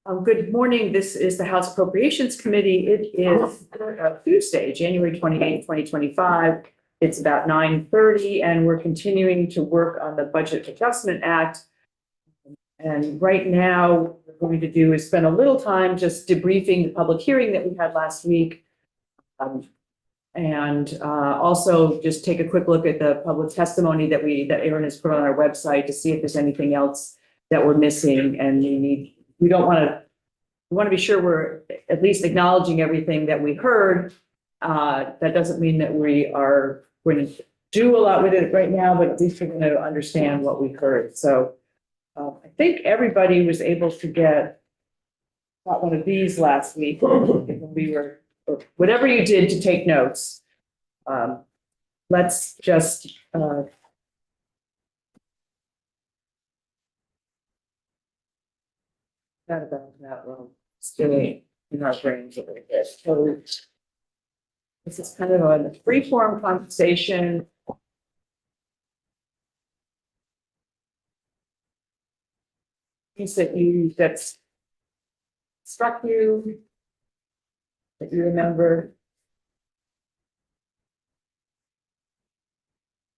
Good morning. This is the House Appropriations Committee. It is Tuesday, January 28th, 2025. It's about 9:30 and we're continuing to work on the Budget Adjustment Act. And right now, what we're going to do is spend a little time just debriefing the public hearing that we had last week. And also just take a quick look at the public testimony that Aaron has put on our website to see if there's anything else that we're missing. And we want to be sure we're at least acknowledging everything that we heard. That doesn't mean that we are going to do a lot with it right now, but at least we're going to understand what we heard. So I think everybody was able to get one of these last week when we were, or whatever you did to take notes. Let's just that about that will stay in our brains a little bit. So this is kind of a free-form conversation. Things that struck you, that you remember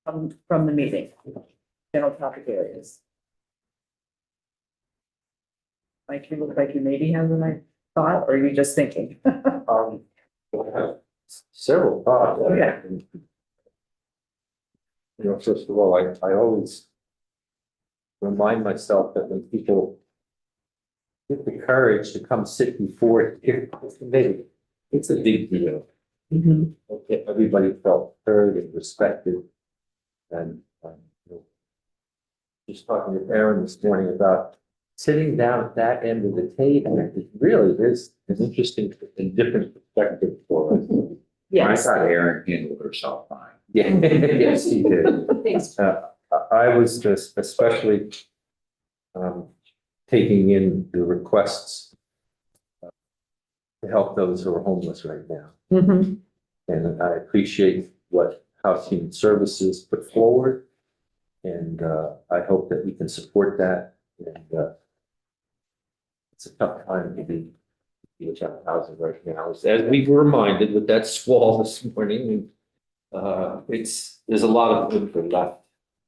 from the meeting, general topic areas. Mike, you look like you maybe have the right thought, or are you just thinking? I have several thoughts. Okay. First of all, I always remind myself that when people get the courage to come sit before the committee, it's a big deal. Mm-hmm. Okay, everybody felt heard and respected. And just talking to Aaron this morning about sitting down at that end of the table, it really is an interesting and different perspective for us. Yes. I thought Erin handled herself fine. Yeah, yes, he did. Thanks. I was just especially taking in the requests to help those who are homeless right now. Mm-hmm. And I appreciate what House Human Services put forward. And I hope that we can support that. And it's a tough time to be without housing right now. As we were reminded with that squall this morning, there's a lot of wood left.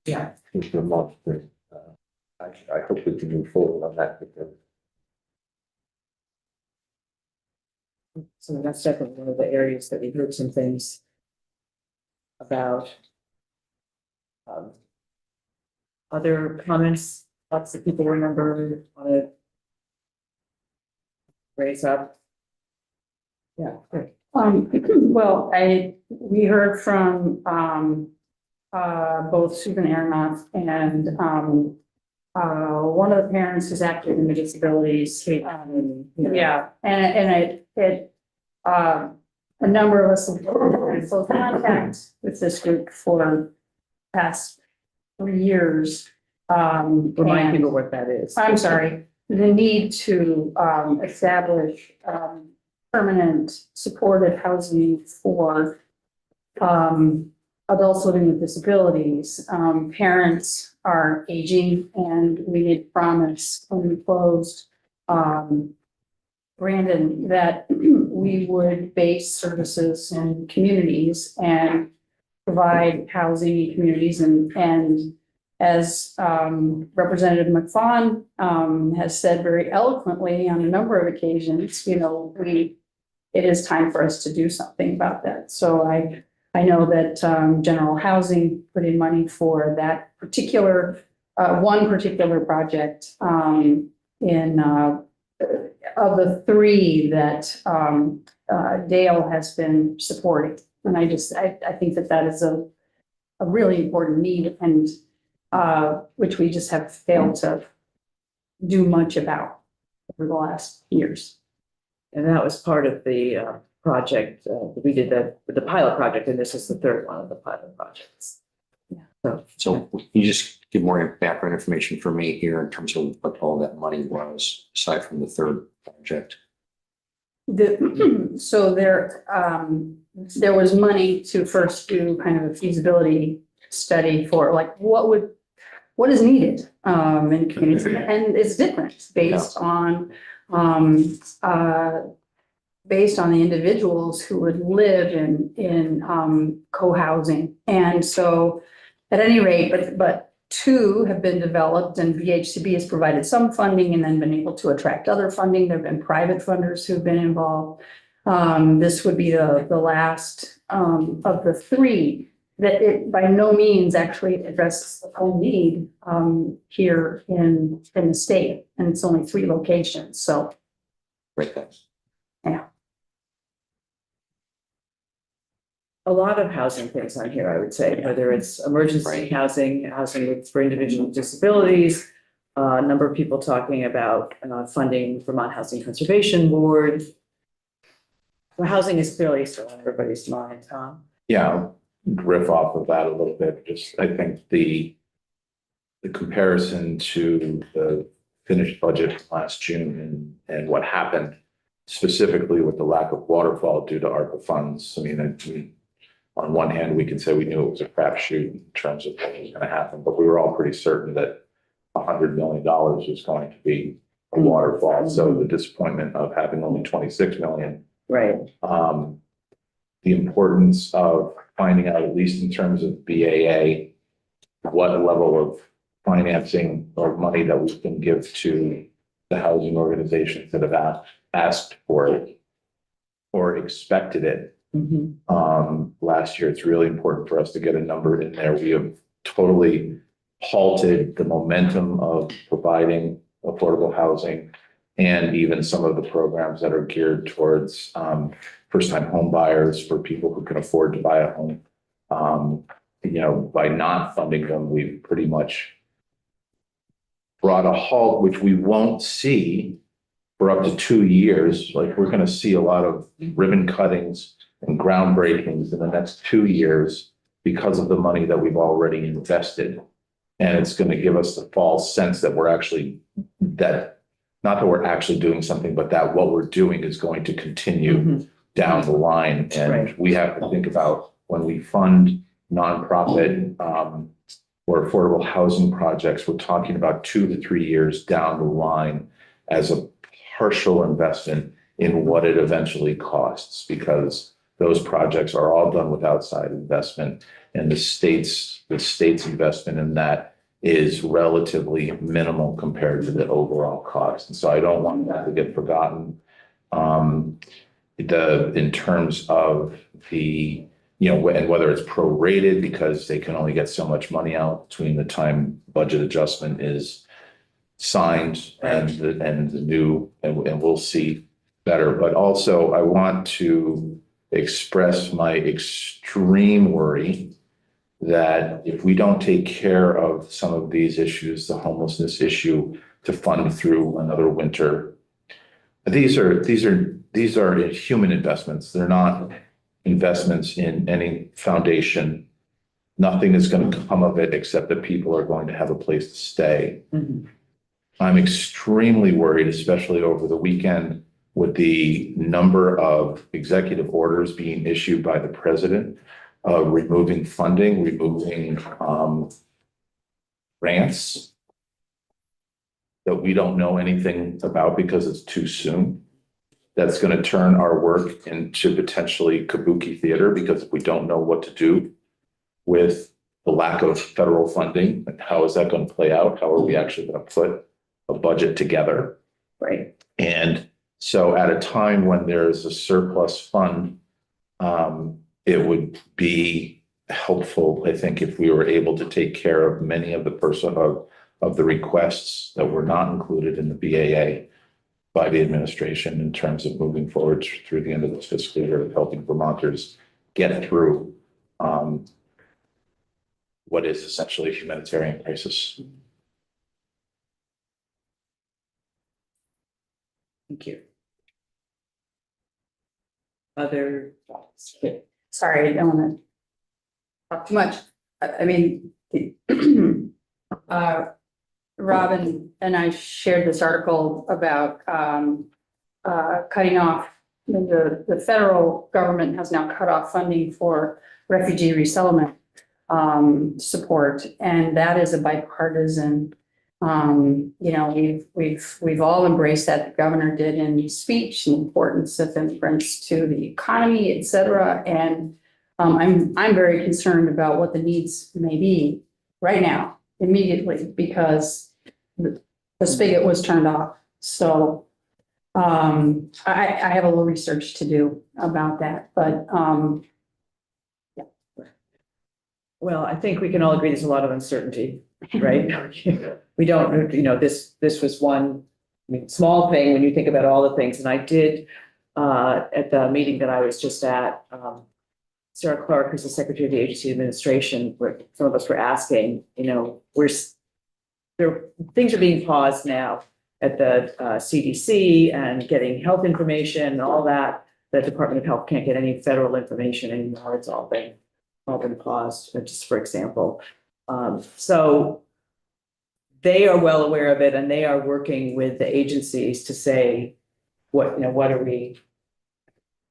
Yeah. In Vermont. I hope we can move forward on that because So that's definitely one of the areas that we heard some things about. Other comments, lots of people remember want to raise up. Yeah, great. Well, we heard from both Susan Aronoff and one of the parents is active in the disabilities. Yeah, and a number of us have been in full contact with this group for the past 3 years. Remind people what that is. I'm sorry, the need to establish permanent supportive housing for adults living with disabilities. Parents are aging and we made promise when we closed Brandon that we would base services in communities and provide housing in communities and as Representative McFawn has said very eloquently on a number of occasions, it is time for us to do something about that. So I know that General Housing put in money for that particular one particular project of the 3 that Dale has been supporting. And I think that is a really important need and which we just have failed to do much about over the last years. And that was part of the project. We did the pilot project, and this is the 3rd one of the pilot projects. Yeah. So can you just give more background information for me here in terms of what all that money was, aside from the 3rd project? So there was money to first do kind of a feasibility study for like what is needed in communities, and it's different based on based on the individuals who would live in co-housing. And so at any rate, but two have been developed and VHCB has provided some funding and then been able to attract other funding. There've been private funders who've been involved. This would be the last of the three that it by no means actually addresses the whole need here in the state. And it's only 3 locations. So Great, thanks. A lot of housing things on here, I would say, whether it's emergency Right. housing, for individuals with disabilities, a number of people talking about funding Vermont Housing Conservation Board. Well, housing is clearly still on everybody's mind, Tom. Yeah, I'll riff off of that a little bit. Just, I think the comparison to the finished budget last June and what happened specifically with the lack of waterfall due to ARPA funds. I mean, on one hand, we can say we knew it was a crapshoot in terms of what was going to happen, but we were all pretty certain that $100 million was going to be a waterfall. So the disappointment of having only 26 million. Right. The importance of finding out, at least in terms of BAA, what level of financing or money that we can give to the housing organizations that have asked for it or expected it. Last year, it's really important for us to get a number in there. We have totally halted the momentum of providing affordable housing and even some of the programs that are geared towards first-time home buyers for people who can afford to buy a home. By not funding them, we've pretty much brought a halt, which we won't see for up to 2 years. Like, we're going to see a lot of ribbon cuttings and groundbreakings in the next 2 years because of the money that we've already invested. And it's going to give us the false sense that not that we're actually doing something, but that what we're doing is going to continue down the line. And Right. we have to think about when we fund nonprofit or affordable housing projects, we're talking about 2 to 3 years down the line as a partial investment in what it eventually costs, because those projects are all done with outside investment, and the state's investment in that is relatively minimal compared to the overall cost. And so I don't want that to get forgotten. In terms of the, and whether it's prorated because they can only get so much money out between the time budget adjustment is signed and the new, and we'll see better. But also I want to express my extreme worry that if we don't take care of some of these issues, the homelessness issue, to fund through another winter, these are human investments. They're not investments in any foundation. Nothing is going to come of it except that people are going to have a place to stay. I'm extremely worried, especially over the weekend, with the number of executive orders being issued by the president, removing funding, removing grants that we don't know anything about because it's too soon. That's going to turn our work into potentially kabuki theater, because if we don't know what to do with the lack of federal funding, and how is that going to play out? How are we actually going to put a budget together? Right. And so at a time when there's a surplus fund, it would be helpful, I think, if we were able to take care of many of the requests that were not included in the BAA by the administration in terms of moving forward through the end of this fiscal year, of helping Vermonters get through what is essentially a humanitarian crisis. Thank you. Other thoughts? sorry, I don't want to talk too much. I mean, Robin and I shared this article about cutting off, the federal government has now cut off funding for refugee resettlement support, and that is a bipartisan You know, we've all embraced that. The governor did in his speech, the importance of immigrants to the economy, et cetera. And I'm very concerned about what the needs may be right now, immediately, because the spigot was turned off. So I have a little research to do about that, but Well, I think we can all agree there's a lot of uncertainty, right? We don't, this was one, I mean, small thing when you think about all the things. And I did, at the meeting that I was just at, Sarah Clark, who's the Secretary of the Agency Administration, where some of us were asking, things are being paused now at the CDC and getting health information and all that. The Department of Health can't get any federal information anymore. It's all been paused, just for example. So they are well aware of it, and they are working with the agencies to say, what are we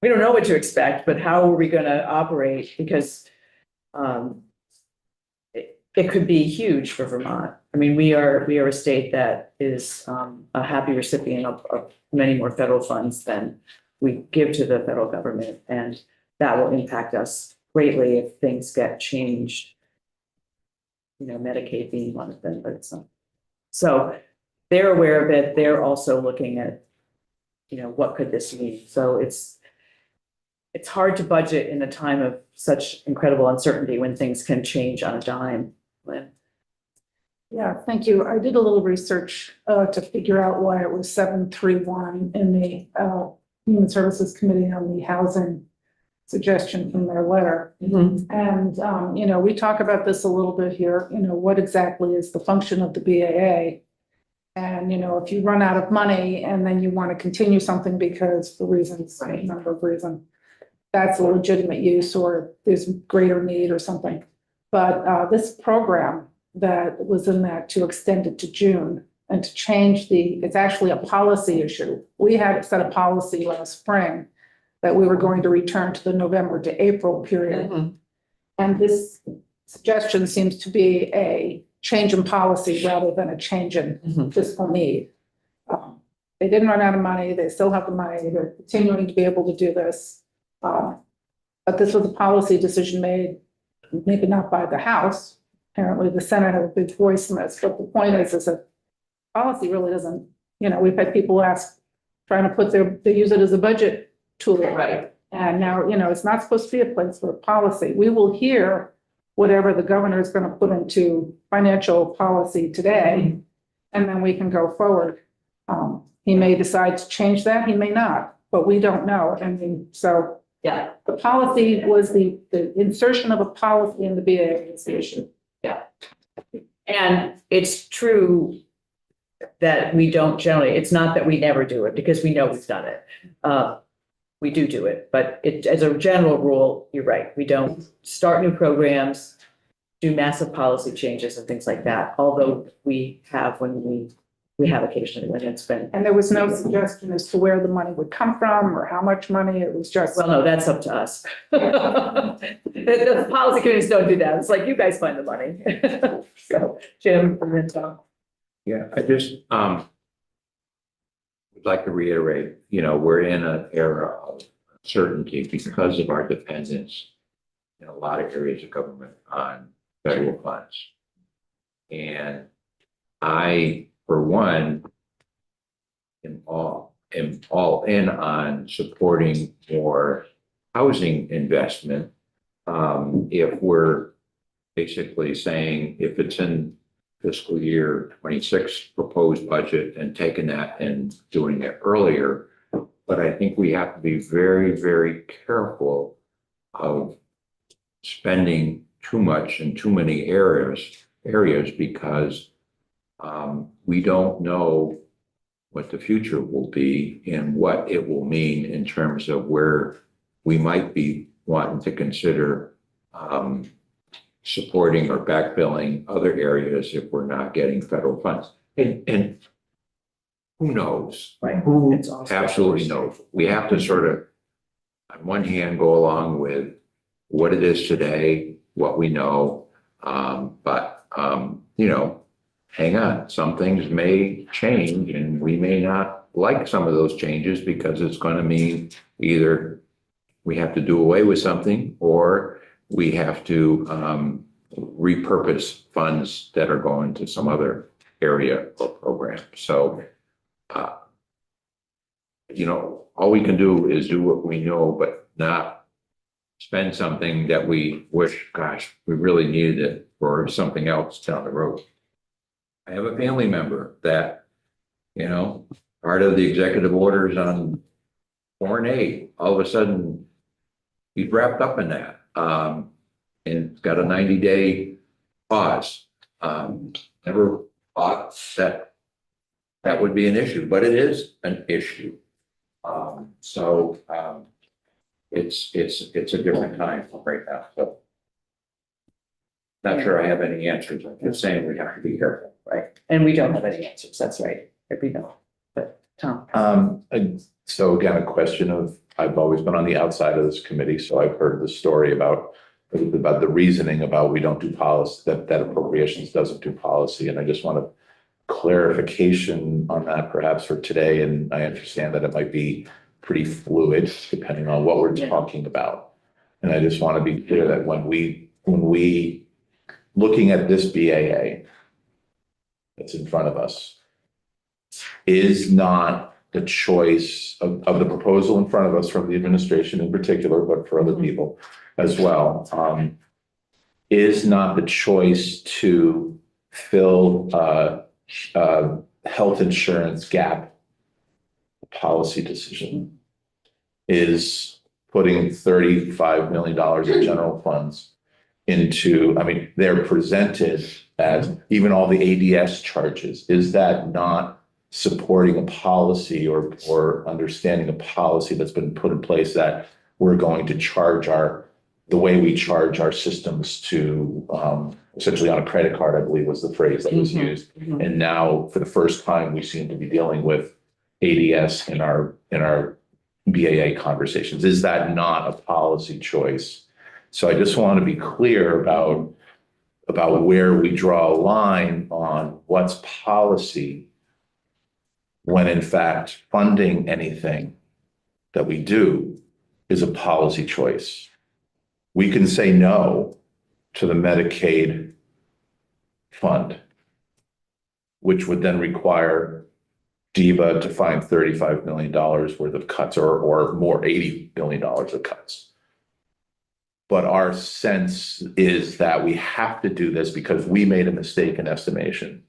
don't know what to expect, but how are we going to operate? Because it could be huge for Vermont. I mean, we are a state that is a happy recipient of many more federal funds than we give to the federal government, and that will impact us greatly if things get changed. Medicaid being one of them, but it's not. So they're aware of it. They're also looking at, what could this mean? So it's hard to budget in a time of such incredible uncertainty when things can change on a dime. Lynn? Yeah, thank you. I did a little research to figure out why it was 731 in the Human Services Committee on the Housing suggestion from their letter. Mm-hmm. And, we talk about this a little bit here, what exactly is the function of the BAA? And, if you run out of money and then you want to continue something because for reasons, a number of reasons, that's a legitimate use or there's greater need or something. But this program that was in that to extend it to June and to change it's actually a policy issue. We had set a policy last spring that we were going to return to the November to April period. Mm-hmm. And this suggestion seems to be a change in policy rather than a change in fiscal need. They didn't run out of money. They still have the money. They're continuing to be able to do this. But this was a policy decision made, maybe not by the House. Apparently the Senate had a big voice in this. But the point is that policy really doesn't, we've had people trying to they use it as a budget tool. Right. And now, it's not supposed to be a place for policy. We will hear whatever the governor is going to put into financial policy today, and then we can go forward. He may decide to change that, he may not, but we don't know. I mean, so Yeah. the policy was the insertion of a policy in the BA is the issue. Yeah. And it's true that we don't generally, it's not that we never do it, because we know we've done it. We do it, but as a general rule, you're right. We don't start new programs, do massive policy changes and things like that. Although we have when we have occasionally when it's been. And there was no suggestion as to where the money would come from or how much money. It was just. Well, no, that's up to us. The policy committees don't do that. It's like, you guys find the money. So, Jim, and then Tom. Yeah, I just would like to reiterate, we're in an era of uncertainty because of our dependence in a lot of areas of government on federal funds. And I, for one, am all in on supporting more housing investment. If we're basically saying if it's in fiscal year 26 proposed budget and taking that and doing it earlier. But I think we have to be very, very careful of spending too much in too many areas because we don't know what the future will be and what it will mean in terms of where we might be wanting to consider supporting or backfilling other areas if we're not getting federal funds. And who knows? Right. Who It's also- absolutely knows? We have to sort of, on one hand, go along with what it is today, what we know. But hang on, some things may change and we may not like some of those changes because it's going to mean either we have to do away with something or we have to repurpose funds that are going to some other area or program. So, all we can do is do what we know, but not spend something that we wish, gosh, we really needed it for something else down the road. I have a family member that, part of the executive orders on foreign aid, all of a sudden, he's wrapped up in that. And it's got a 90-day pause. Never thought that would be an issue, but it is an issue. It's a different time right now, so. Not sure I have any answers. I'm just saying we have to be careful. Right, and we don't have any answers, that's right, we don't, but Tom. And so again, a question of, I've always been on the outside of this committee, so I've heard the story about the reasoning about we don't do policy, that appropriations doesn't do policy, and I just want a clarification on that perhaps for today, and I understand that it might be pretty fluid depending on what we're talking about. And I just want to be clear that when we looking at this BAA that's in front of us is not the choice of the proposal in front of us from the administration in particular, but for other people as well, is not the choice to fill health insurance gap policy decision, is putting $35 million in general funds into, they're presented as even all the ADS charges. Is that not supporting a policy or understanding a policy that's been put in place that we're going to charge the way we charge our systems to essentially on a credit card, I believe was the phrase that was used. And now for the first time, we seem to be dealing with ADS in our BAA conversations. Is that not a policy choice? So I just want to be clear about where we draw a line on what's policy when in fact funding anything that we do is a policy choice. We can say no to the Medicaid fund, which would then require DEVA to find $35 million worth of cuts or more, $80 billion of cuts. But our sense is that we have to do this because we made a mistake in estimation.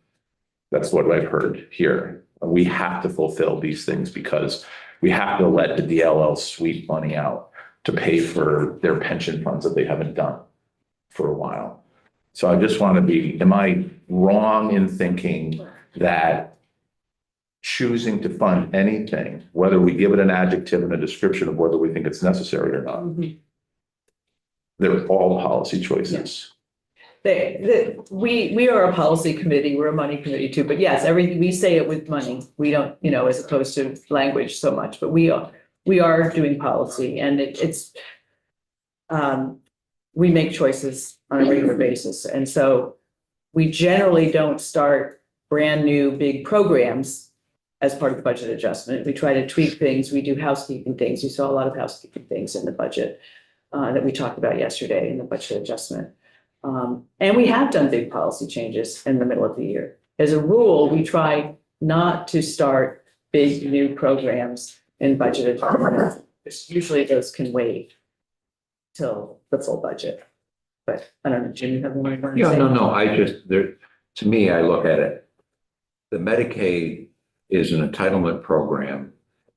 That's what I've heard here. We have to fulfill these things because we have to let the DLL sweep money out to pay for their pension funds that they haven't done for a while. So I just want to be, am I wrong in thinking that choosing to fund anything, whether we give it an adjective and a description of whether we think it's necessary or not, they're all policy choices. We are a policy committee, we're a money committee too, but yes, everything, we say it with money. We don't, as opposed to language so much, but we are doing policy and it's we make choices on a regular basis. And so we generally don't start brand new big programs as part of the budget adjustment. We try to tweak things. We do housekeeping things. You saw a lot of housekeeping things in the budget that we talked about yesterday in the budget adjustment. And we have done big policy changes in the middle of the year. As a rule, we try not to start big new programs in budget adjustment. Usually those can wait till the full budget. But I don't know, Jim, you have more to say? Yeah, no, to me, I look at it. The Medicaid is an entitlement program.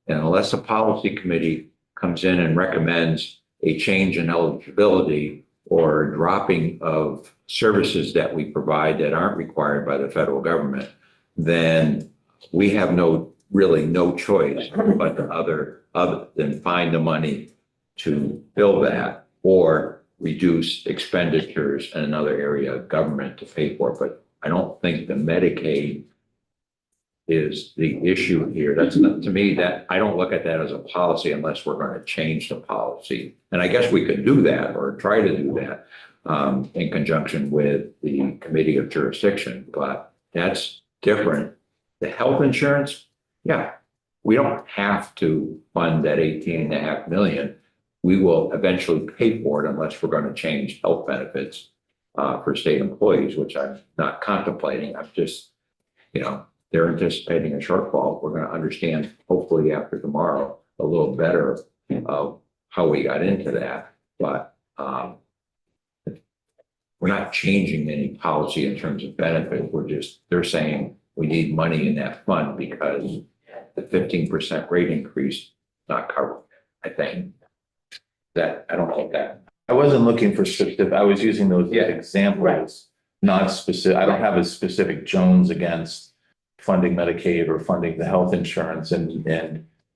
And unless a policy committee comes in and recommends a change in eligibility or dropping of services that we provide that aren't required by the federal government, then we have really no choice but other than find the money to fill that or reduce expenditures in another area of government to pay for it. But I don't think the Medicaid is the issue here. That's not, to me, that I don't look at that as a policy unless we're going to change the policy. And I guess we could do that or try to do that in conjunction with the committee of jurisdiction. But That's different. The health insurance, yeah, we don't have to fund that 18.5 million. We will eventually pay for it unless we're going to change health benefits for state employees, which I'm not contemplating. I'm just, they're anticipating a shortfall. We're going to understand, hopefully after tomorrow, a little better of how we got into that. But we're not changing any policy in terms of benefit. They're saying we need money in that fund because the 15% rate increase is not covered, I think. That, I don't think that. I wasn't looking for specific, I was using those as examples, not specific, I don't have a specific Jones against funding Medicaid or funding the health insurance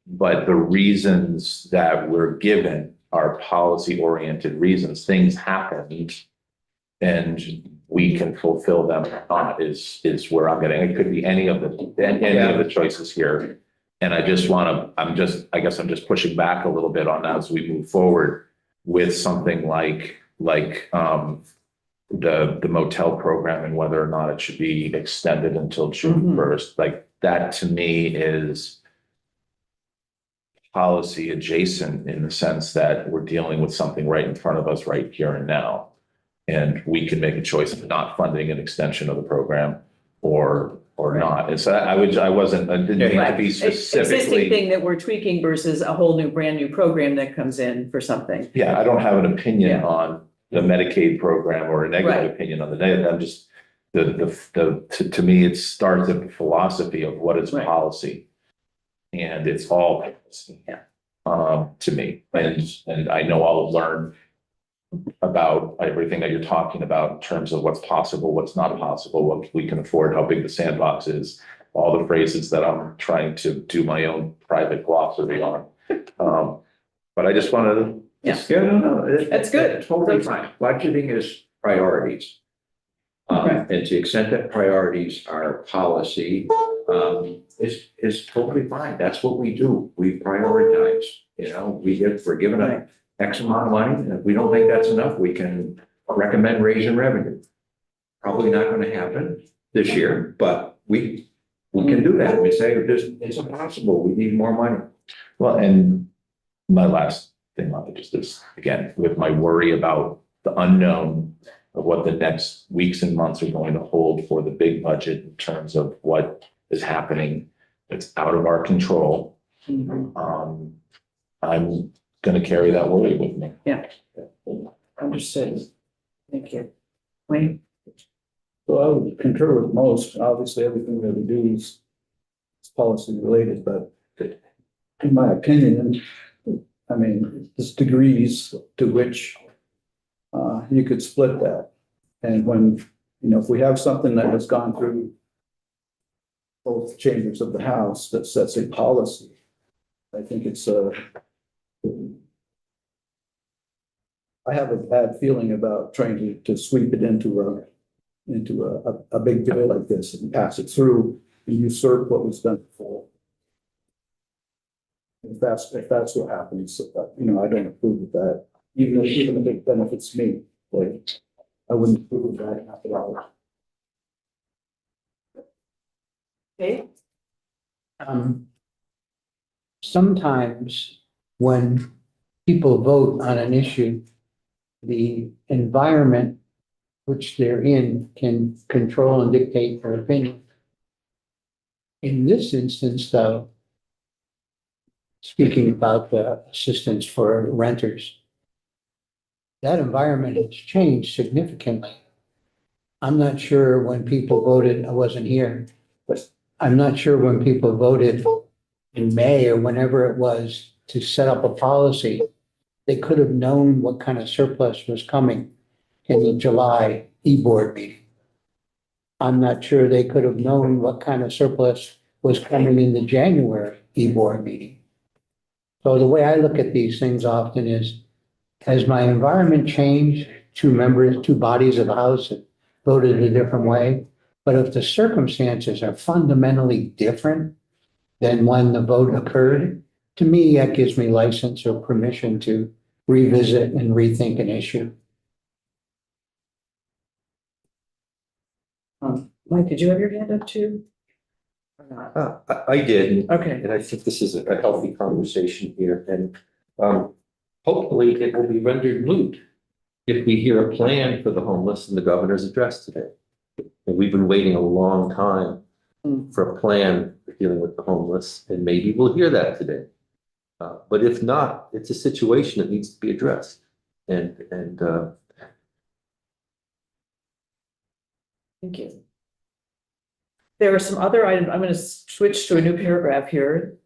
but the reasons that we're given are policy-oriented reasons. Things happen and we can fulfill them or not is where I'm getting. It could be any of the choices here. And I just want to, I guess I'm just pushing back a little bit on that as we move forward with something like the motel program and whether or not it should be extended until June 1st. Like that to me is policy adjacent in the sense that we're dealing with something right in front of us right here and now. And we can make a choice of not funding an extension of the program or not. And so I didn't mean to be specifically. Existing thing that we're tweaking versus a whole new, brand new program that comes in for something. Yeah, I don't have an opinion on the Medicaid program or a negative opinion on the negative. I'm just, to me, it starts at the philosophy of what is policy. And it's all policy. To me. And I know I'll learn about everything that you're talking about in terms of what's possible, what's not possible, what we can afford, how big the sandbox is, all the phrases that I'm trying to do my own private glossary on. But I just wanted to. No, That's good. Totally fine. Budgeting is priorities. And to the extent that priorities are policy, is totally fine. That's what we do. We prioritize, we're given a X amount of money, and if we don't think that's enough, we can recommend raising revenue. Probably not going to happen this year, but we can do that. We say it's impossible. We need more money. Well, and my last thing on it just is, again, with my worry about the unknown of what the next weeks and months are going to hold for the big budget in terms of what is happening that's out of our control. I'm going to carry that worry with me. Yeah. Understood. Thank you. Wayne? So I would concur with most. Obviously, everything that we do is policy related, but in my opinion, I mean, there's degrees to which you could split that. And when, if we have something that has gone through both chambers of the House that sets a policy, I think it's I have a bad feeling about trying to sweep it into a big bill like this and pass it through and usurp what was done before. If that's what happens, I don't approve of that. Even if it benefits me, like I wouldn't approve of that after all. Okay. Sometimes when people vote on an issue, the environment which they're in can control and dictate their opinion. In this instance, though, speaking about the assistance for renters, that environment has changed significantly. I'm not sure when people voted, I wasn't here, but I'm not sure when people voted in May or whenever it was to set up a policy, they could have known what kind of surplus was coming in the July e-board meeting. I'm not sure they could have known what kind of surplus was coming in the January e-board meeting. So the way I look at these things often is, has my environment changed? Two bodies of the House have voted a different way. But if the circumstances are fundamentally different than when the vote occurred, to me, that gives me license or permission to revisit and rethink an issue. Mike, did you have your hand up too? Or not? I did. Okay. And I think this is a healthy conversation here, and hopefully it will be rendered moot if we hear a plan for the homeless in the governor's address today. And we've been waiting a long time for a plan for dealing with the homeless, and maybe we'll hear that today. But if not, it's a situation that needs to be addressed. And Thank you. There are some other items, I'm going to switch to a new paragraph here,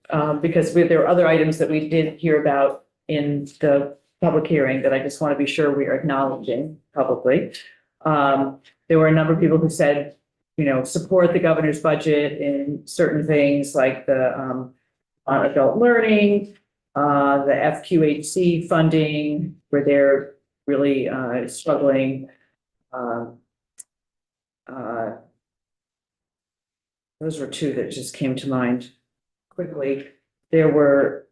because there are other items that we did hear about in the public hearing that I just want to be sure we are acknowledging publicly. There were a number of people who said, support the governor's budget in certain things like the on adult learning, the FQHC funding, where they're really struggling. Those were two that just came to mind quickly. There were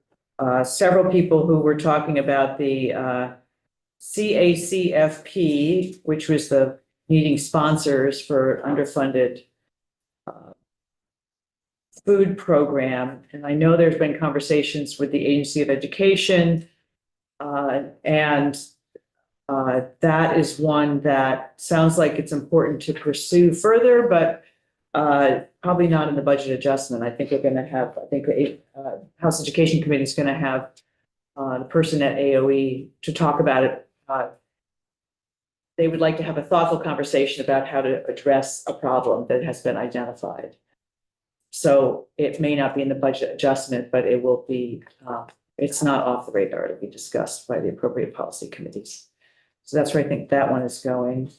several people who were talking about the CACFP, which was the needing sponsors for underfunded food program. And I know there's been conversations with the Agency of Education, and that is one that sounds like it's important to pursue further, but probably not in the budget adjustment. I think we're going to have, the House Education Committee is going to have the person at AOE to talk about it. They would like to have a thoughtful conversation about how to address a problem that has been identified. So it may not be in the budget adjustment, but it will be, it's not off the radar to be discussed by the appropriate policy committees. So that's where I think that one is going.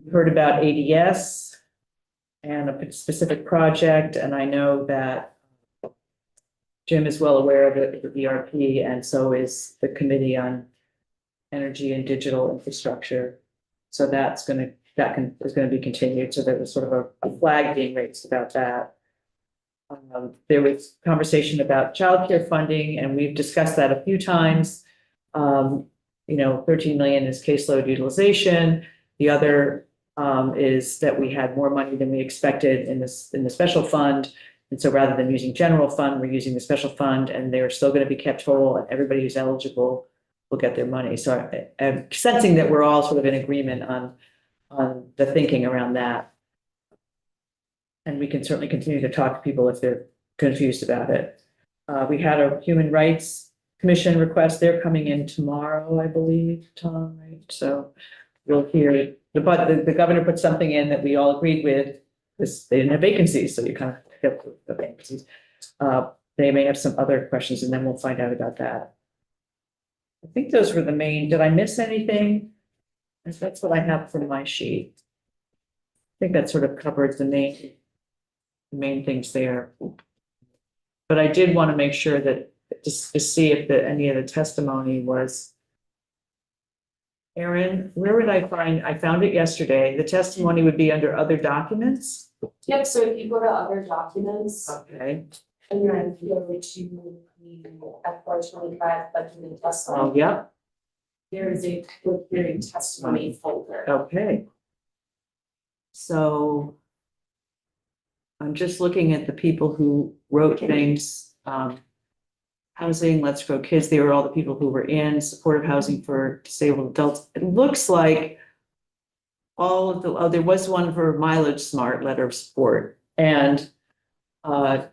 We heard about ADS and a specific project, and I know that Jim is well aware of it, the ERP, and so is the Committee on Energy and Digital Infrastructure. So is going to be continued. So there was sort of a flag being raised about that. There was conversation about childcare funding, and we've discussed that a few times. 13 million is caseload utilization. The other is that we had more money than we expected in the special fund. And so rather than using general fund, we're using the special fund, and they're still going to be kept whole, and everybody who's eligible will get their money. So I'm sensing that we're all sort of in agreement on the thinking around that. And we can certainly continue to talk to people if they're confused about it. We had a Human Rights Commission request. They're coming in tomorrow, I believe, Tom, right? So we'll hear it. But the governor put something in that we all agreed with, because they didn't have vacancies, so you kind of get the vacancies. They may have some other questions, and then we'll find out about that. I think those were the main. Did I miss anything? That's what I have from my sheet. I think that sort of covers the main things there. But I did want to make sure that just to see if any of the testimony was. Erin, where would I found it yesterday. The testimony would be under other documents. Yep, so if you go to other documents, Okay. and then go to the FY25 budget and testimony. Oh, yeah. There is a public hearing testimony folder. Okay. So I'm just looking at the people who wrote things. Housing, Let's Grow Kids, they were all the people who were in supportive housing for disabled adults. It looks like all of the, there was one for Mileage Smart letter of support and the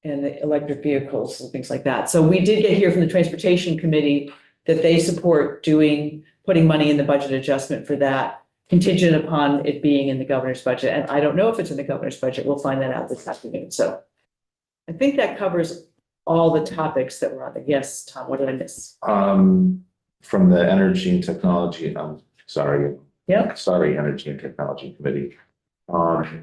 electric vehicles and things like that. So we did get here from the Transportation Committee that they support putting money in the budget adjustment for that, contingent upon it being in the governor's budget. And I don't know if it's in the governor's budget. We'll find that out this afternoon. So I think that covers all the topics that were on there. Yes, Tom, what did I miss? From the Energy and Technology, I'm sorry. Yep. Sorry, Energy and Technology Committee. Former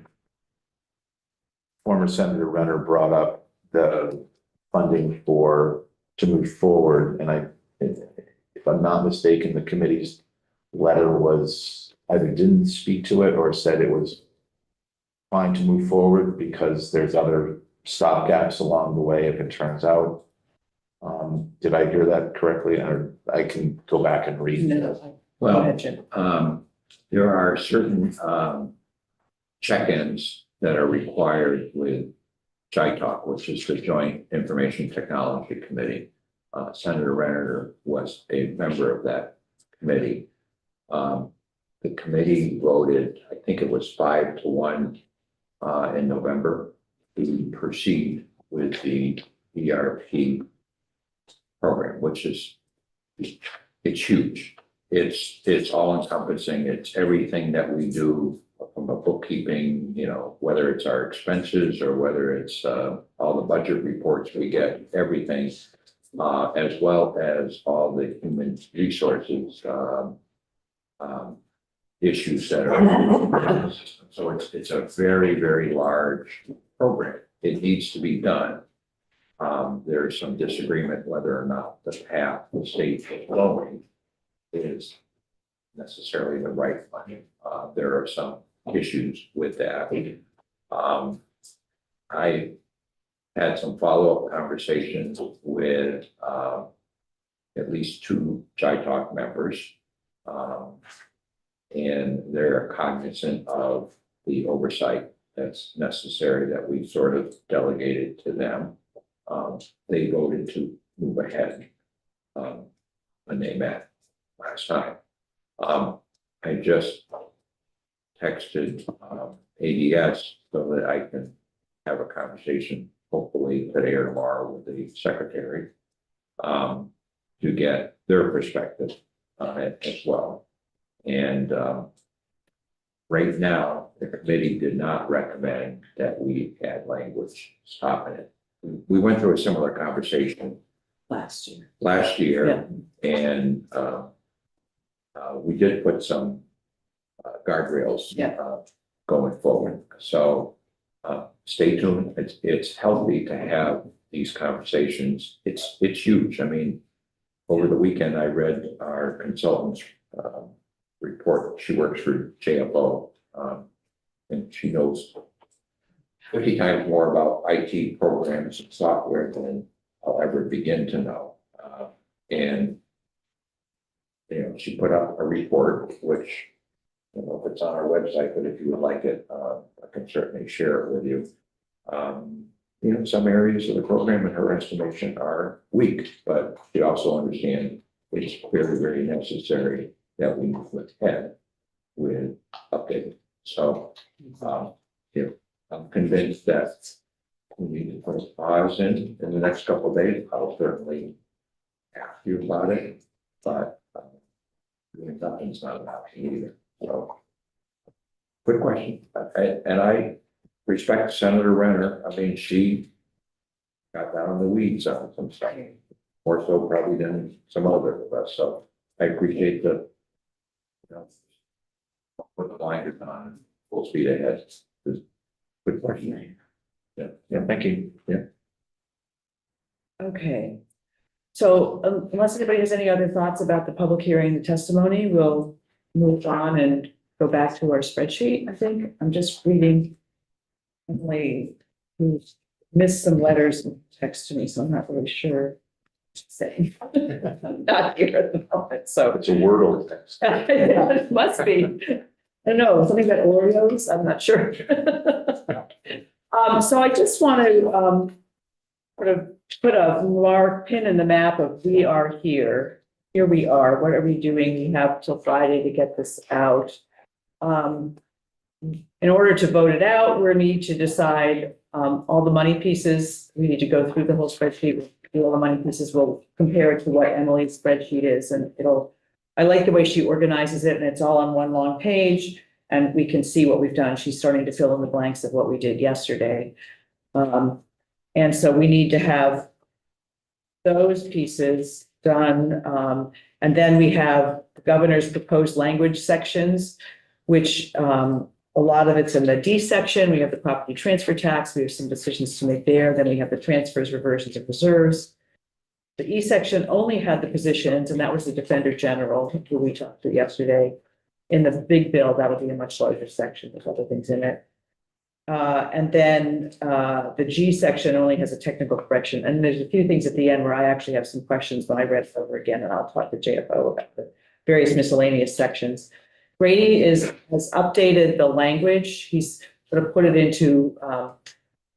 Senator Renner brought up the funding to move forward, and if I'm not mistaken, the committee's letter was either didn't speak to it or said it was fine to move forward because there's other stopgaps along the way if it turns out. Did I hear that correctly? Or I can go back and read. No. Go Well, ahead, Jim. There are certain check-ins that are required with JITALK, which is the Joint Information Technology Committee. Senator Renner was a member of that committee. The committee voted, I think it was 5-1 in November to proceed with the ERP program, which is, it's huge. It's all encompassing. It's everything that we do from a bookkeeping, you know, whether it's our expenses or whether it's all the budget reports we get, everything, as well as all the human resources issues that are. So it's a very, very large program. It needs to be done. There is some disagreement whether or not the path the state is going is necessarily the right one. There are some issues with that. I had some follow-up conversations with at least 2 JITALK members. And they're cognizant of the oversight that's necessary that we sort of delegated to them. They voted to move ahead when they met last time. I just texted ADS so that I can have a conversation, hopefully today or tomorrow, with the secretary to get their perspective on it as well. And right now, the committee did not recommend that we add language stopping it. We went through a similar conversation last year. And we did put some guardrails going forward. So stay tuned. It's healthy to have these conversations. It's huge. I mean, over the weekend, I read our consultant's report. She works for JFO, and she knows 50 times more about IT programs and software than I'll ever begin to know. And you know, she put up a report, which I don't know if it's on our website, but if you would like it, I can certainly share it with you. You know, some areas of the program, in her estimation, are weak, but she also understands it's very, very necessary that we move ahead with updating. So, if I'm convinced that we need to put a pause in the next couple of days, I'll certainly ask you about it, but doing nothing's not an option either. So, good question. And I respect Senator Renner. I mean, she got down in the weeds on some stuff, more so probably than some other of us. So I appreciate the, you know, put the blinders on, full speed ahead. Good question. Yeah, thank you. Yeah. Okay. So unless anybody has any other thoughts about the public hearing, the testimony, we'll move on and go back to our spreadsheet, I think. I'm just reading. Emily, who missed some letters and text to me, so I'm not really sure what to say. I'm not here at the moment, so. It's a word text. It must be. I don't know, something about Oreos, I'm not sure. So I just want to sort of put a pin in the map of we are here. Here we are. What are we doing? We have till Friday to get this out. In order to vote it out, we need to decide all the money pieces. We need to go through the whole spreadsheet. All the money pieces. We'll compare it to what Emily's spreadsheet is, and I like the way she organizes it, and it's all on one long page, and we can see what we've done. She's starting to fill in the blanks of what we did yesterday. And so we need to have those pieces done. And then we have the governor's proposed language sections, which a lot of it's in the D section. We have the property transfer tax. We have some decisions to make there. Then we have the transfers, reversions, and reserves. The E section only had the positions, and that was the Defender General, who we talked to yesterday. In the big bill, that'll be a much larger section. There's other things in it. And then the G section only has a technical correction. And there's a few things at the end where I actually have some questions when I read it over again, and I'll talk to JFO about the various miscellaneous sections. Grady has updated the language. He's sort of put it into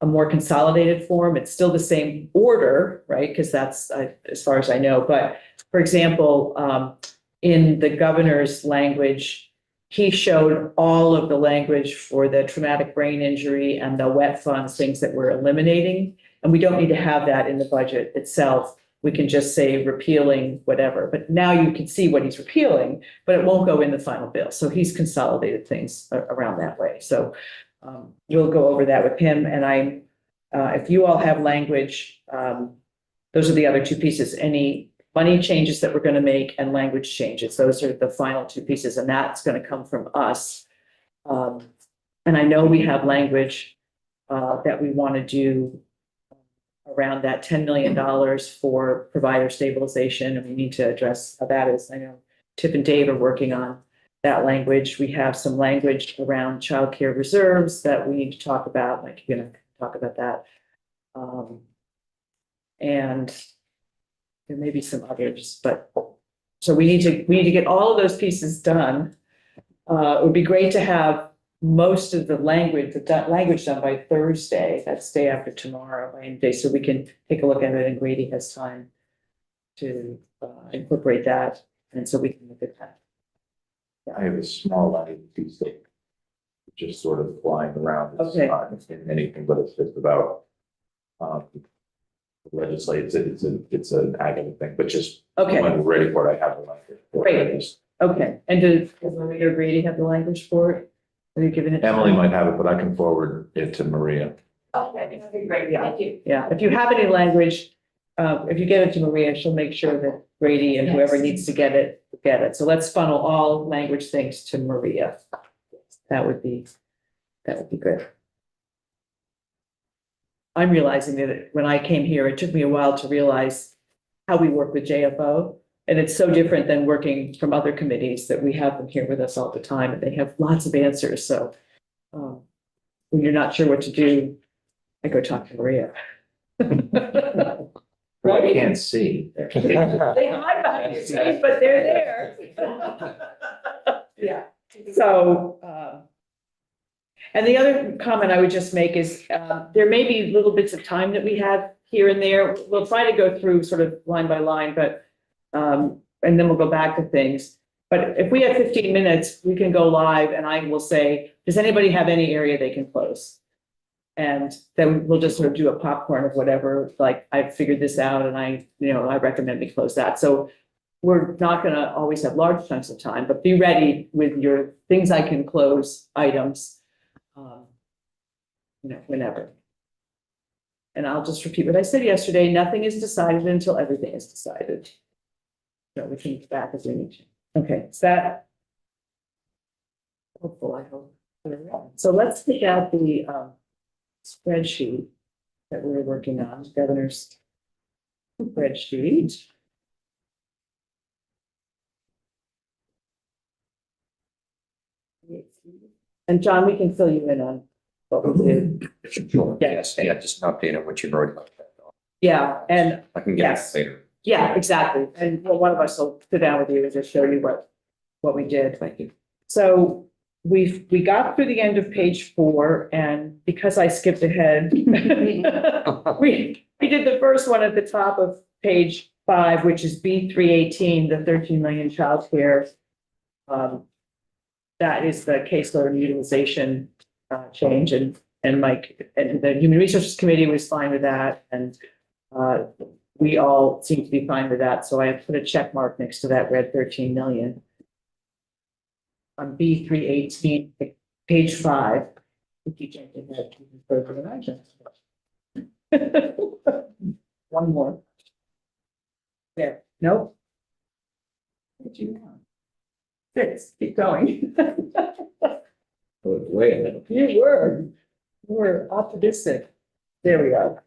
a more consolidated form. It's still the same order, right? Because that's as far as I know. But for example, in the governor's language, he showed all of the language for the traumatic brain injury and the wet funds, things that we're eliminating. And we don't need to have that in the budget itself. We can just say repealing whatever. But now you can see what he's repealing, but it won't go in the final bill. So he's consolidated things around that way. So we'll go over that with him. And if you all have language, those are the other two pieces. Any money changes that we're going to make and language changes. Those are the final two pieces, and that's going to come from us. And I know we have language that we want to do around that $10 million for provider stabilization, and we need to address how that is. I know Tip and Dave are working on that language. We have some language around childcare reserves that we need to talk about, like you're going to talk about that. And there may be some others, but so we need to get all of those pieces done. It would be great to have most of the language done by Thursday. That's day after tomorrow, by end day, so we can take a look at it and Grady has time to incorporate that, and so we can look at that. I have a small language piece that just sort of flying around. It's Okay. not anything, but it's just about legislate. It's an agony thing, but just Okay, when we're ready for it, I have the language. for it. Great. Okay, and does Maria or Grady have the language for it? Have you given it? to Emily them? might have it, but I can forward it to Maria. Okay, that'd be great, thank you. Yeah, if you have any language, if you get it to Maria, she'll make sure that Grady and whoever Yes. needs to get it. So let's funnel all language things to Maria. That would be good. I'm realizing that when I came here, it took me a while to realize how we work with JFO. And it's so different than working from other committees that we have them here with us all the time and they have lots of answers. So when you're not sure what to do, I go talk to Maria. Well, I can't see. They hide behind your screen, but they're there. Yeah, so, and the other comment I would just make is, there may be little bits of time that we have here and there. We'll try to go through sort of line by line, but, and then we'll go back to things. But if we have 15 minutes, we can go live and I will say, does anybody have any area they can close? And then we'll just sort of do a popcorn of whatever, like I've figured this out and I recommend we close that. So we're not going to always have large chunks of time, but be ready with your things I can close items, whenever. And I'll just repeat what I said yesterday, nothing is decided until everything is decided. So we can get back as we need to. Okay, is that hopeful, I hope. So let's take out the spreadsheet that we were working on, governor's spreadsheet. And John, we can fill you in on what we did. Sure. Yes, yeah, just an update on what you've already looked at. Yeah, and I can get Yes. it later. yeah, exactly. And one of us will sit down with you and just show you what we did. Thank you. So we got through the end of page 4, and because I skipped ahead, we did the first one at the top of page 5, which is B318, the 13 million childcare. That is the caseload utilization change, and Mike and the Human Resources Committee was fine with that, and we all seem to be fine with that. So I have put a check mark next to that red 13 million. On B318, page 5. One more. There, nope. What did you want? 6, keep going. Way ahead. You were optimistic. There we go.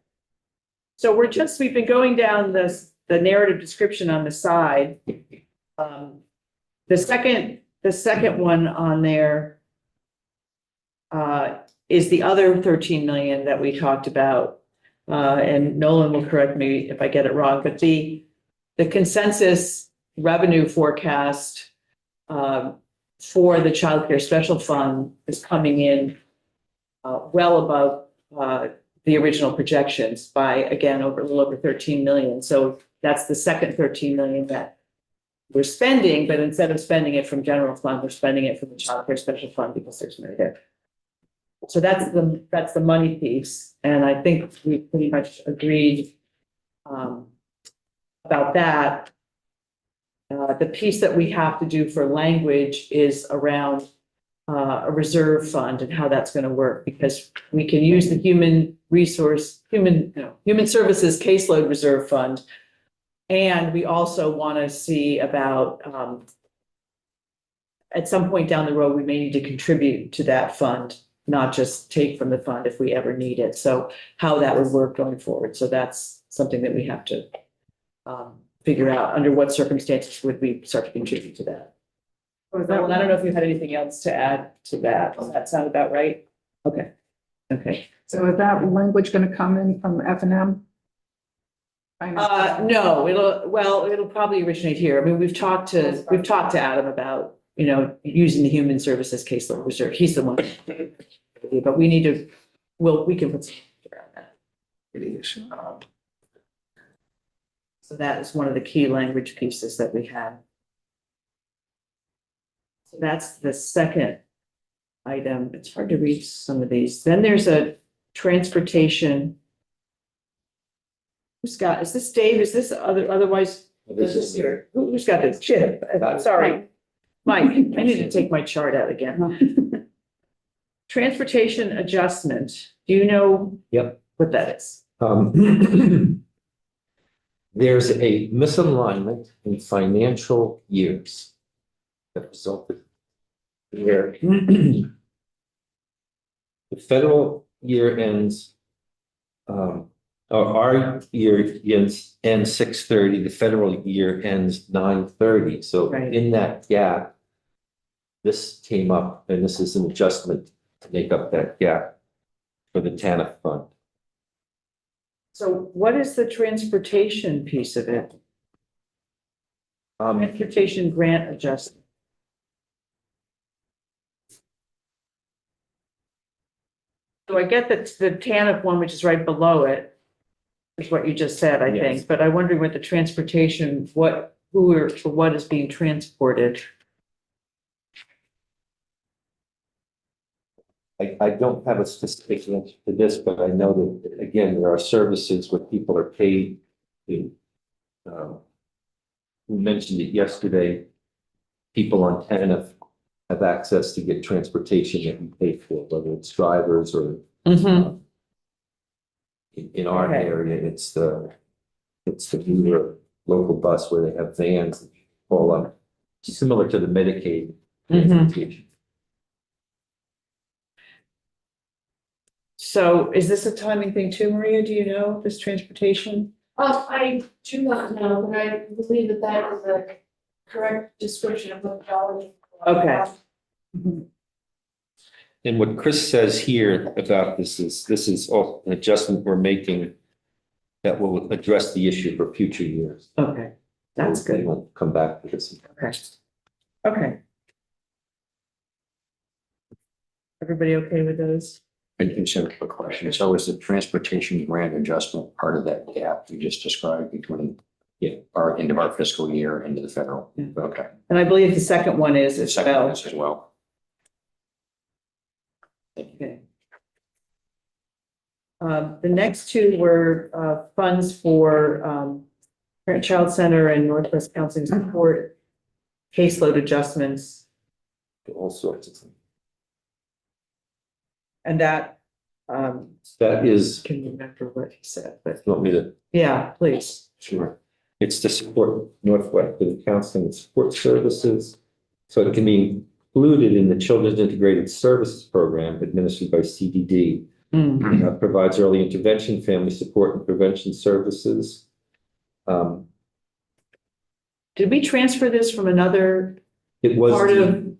So we've been going down the narrative description on the side. The second one on there is the other 13 million that we talked about. And Nolan will correct me if I get it wrong, but the consensus revenue forecast for the childcare special fund is coming in well above the original projections by, again, a little over 13 million. So that's the second 13 million that we're spending, but instead of spending it from general fund, we're spending it from the childcare special fund because there's money there. So that's the money piece, and I think we pretty much agreed about that. The piece that we have to do for language is around a reserve fund and how that's going to work, because we can use the human services caseload reserve fund. And we also want to see about, at some point down the road, we may need to contribute to that fund, not just take from the fund if we ever need it. So how that would work going forward. So that's something that we have to figure out, under what circumstances would we start to contribute to that. Well, I don't know if you had anything else to add to that. Does that sound about right? Okay. Okay. So is that language going to come in from F&M? No, it'll probably originate here. I mean, we've talked to Adam about, using the human services caseload reserve. He's the one. But we need to, we can put some around that. So that is one of the key language pieces that we have. So that's the second item. It's hard to read some of these. Then there's a transportation. Is this Dave? Is this otherwise? This is here. Who's got this? Chip. Sorry. Mike, I need to take my chart out again. Transportation adjustment. Do you know? Yep. What that is? There's a misalignment in financial years that resulted where the federal year ends, or our year ends 6/30, the federal year ends 9/30. So Right. in that gap, this came up, and this is an adjustment to make up that gap for the TANF fund. So what is the transportation piece of it? Transportation grant adjustment. So I get that the TANF one, which is right below it, is what you just said, I Yes. think, but I'm wondering what the transportation, what is being transported? I don't have a specific answer to this, but I know that, again, there are services where people are paid to, we mentioned it yesterday, people on TANF have access to get transportation that we pay for, whether it's drivers or in our Okay. area, it's the newer local bus where they have vans that pull up, similar to the Medicaid transportation. So is this a timing thing too, Maria? Do you know this transportation? I do not know, but I believe that is a correct description of what dollars. Okay. And what Chris says here about this is all an adjustment we're making that will address the issue for future years. Okay, that's We good. won't come back to this. Okay. Okay. Everybody okay with those? I just have a quick question. So is the transportation grant adjustment part of that gap you just described between our end of our fiscal year into the federal? Yeah. Okay. And I believe the second one is The as second one well. is as well. Okay. The next two were funds for Parent Child Center and Northwest Counseling Support, caseload adjustments, All sorts of things. and that That is, can remember what he said, but you want me to? yeah, please. Sure. It's to support Northwest with the counseling and support services. So it can be included in the Children's Integrated Services Program administered by CDD. Provides early intervention, family support and prevention services. Did we transfer this from another It was. part of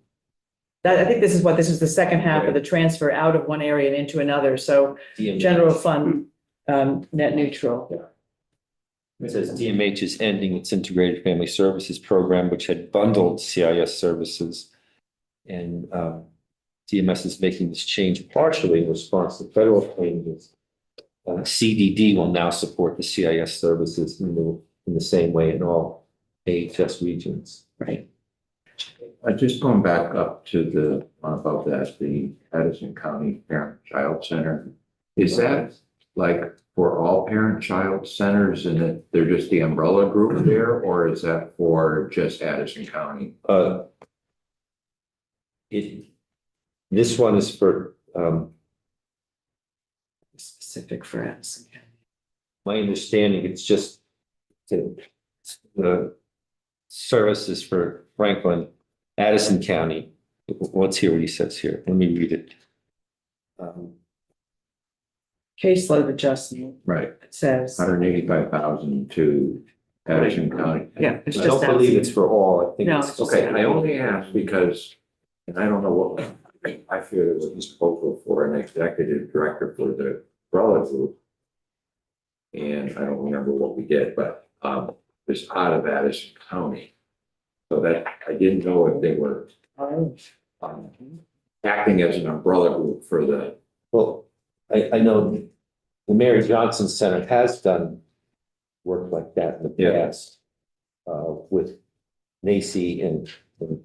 that? I think this is the second half of the transfer out of one area and into another. So DMH. general fund, net neutral. It says DMH is ending its integrated family services program, which had bundled CIS services And CMS is making this change partially in response to federal changes. CDD will now support the CIS services in the same way in all AHS regions. Right. Just going back up to the, above that, the Addison County Parent Child Center. Is that like for all parent-child centers and that they're just the umbrella group there, or is that for just Addison County? This one is for, Specific for us. my understanding, it's just the services for Franklin, Addison County. Let's hear what he says here. Let me read it. Caseload adjustment, Right, it says. 185,000 to Addison County. Yeah, it's I just. don't believe it's for all. I think No, it's it's just. Okay, I only asked because, and I don't know what, I feel there was a proposal for an executive director for the umbrella group. And I don't remember what we did, but it's out of Addison County. So that, I didn't know if they were acting as an umbrella group for the. Well, I know the Mary Johnson Center has done work like that in the Yeah. past with NACI and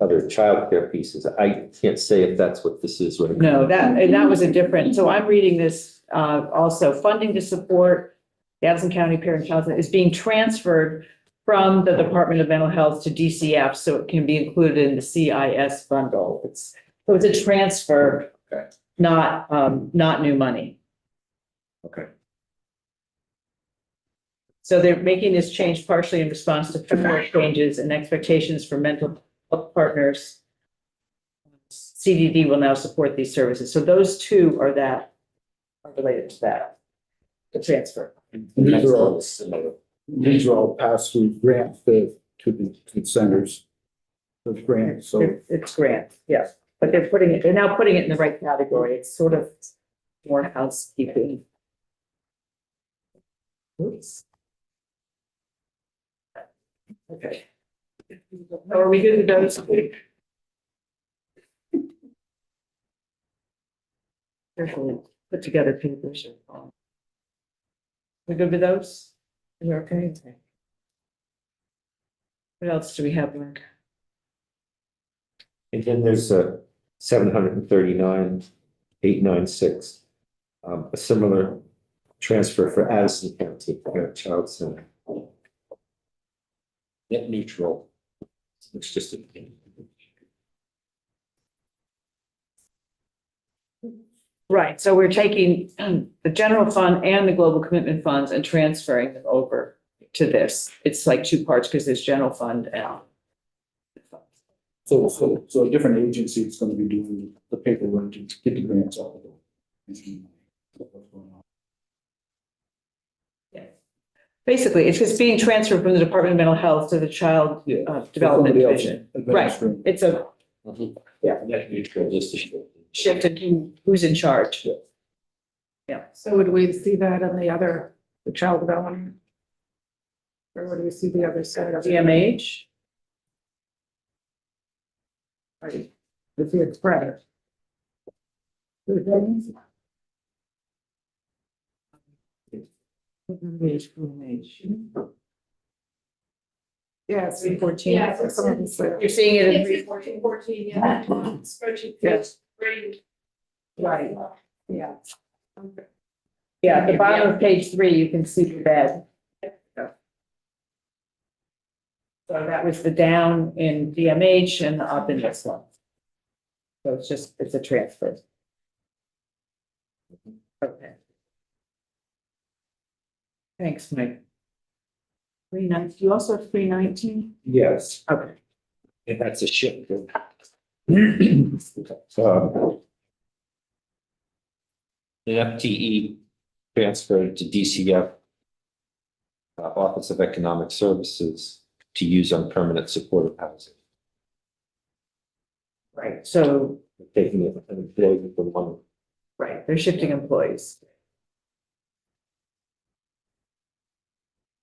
other childcare pieces. I can't say if that's what this is. Right? No, that was a different, so I'm reading this also, funding to support the Addison County Parent Child Center is being transferred from the Department of Mental Health to DCF, so it can be included in the CIS bundle. So it's a transfer, Okay. not new money. Okay. So they're making this change partially in response to federal changes and expectations for mental health partners. CDD will now support these services. So those two are related to that, the transfer. And these are all passed through grants to the centers. Those grants, so. It's grant, yeah, but they're now putting it in the right category. It's sort of more housekeeping. Oops. Okay. Are we good with those? Carefully put together papers. We good with those? You're okay? What else do we have, Mark? And then there's a 739,896, a similar transfer for Addison County Parent Child Center. Net neutral. It's just a. Right, so we're taking the general fund and the global commitment funds and transferring them over to this. It's like two parts because there's general fund and. So a different agency is gonna be doing the paperwork to get the grants out of it. Basically, it's just being transferred from the Department of Mental Health to the Child Development Division. Right, it's a Net neutral, just a. shift in who's in charge. So would we see that in the child development? Or would we see the other side of it? DMH, Right, with the express. Yeah, 314. Yeah, you're seeing it in It's 14, yeah. Spreadsheet. Yes. Great. Right, yeah. Yeah, at the bottom of page 3, you can see the bed. So that was the down in DMH and the up in this one. So it's a transfer. Okay. Thanks, Mike. 319, you also have 319? Yes. Okay. And that's a shift. The FTE transferred to DCF, Office of Economic Services, to use on permanent supportive housing. Right, so, Taking it an employee from one. right, they're shifting employees.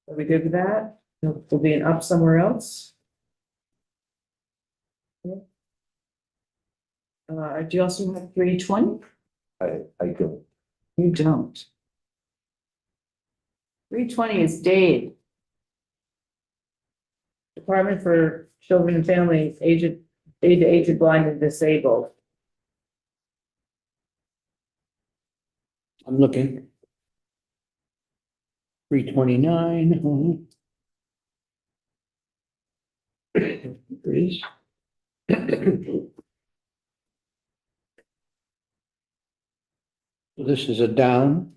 Are we good with that? Will be an up somewhere else? Do you also have 320? I don't. You don't. 320 is Dade. Department for Children and Families, aid to aged, blind, and disabled. I'm looking. 329. There it is. This is a down.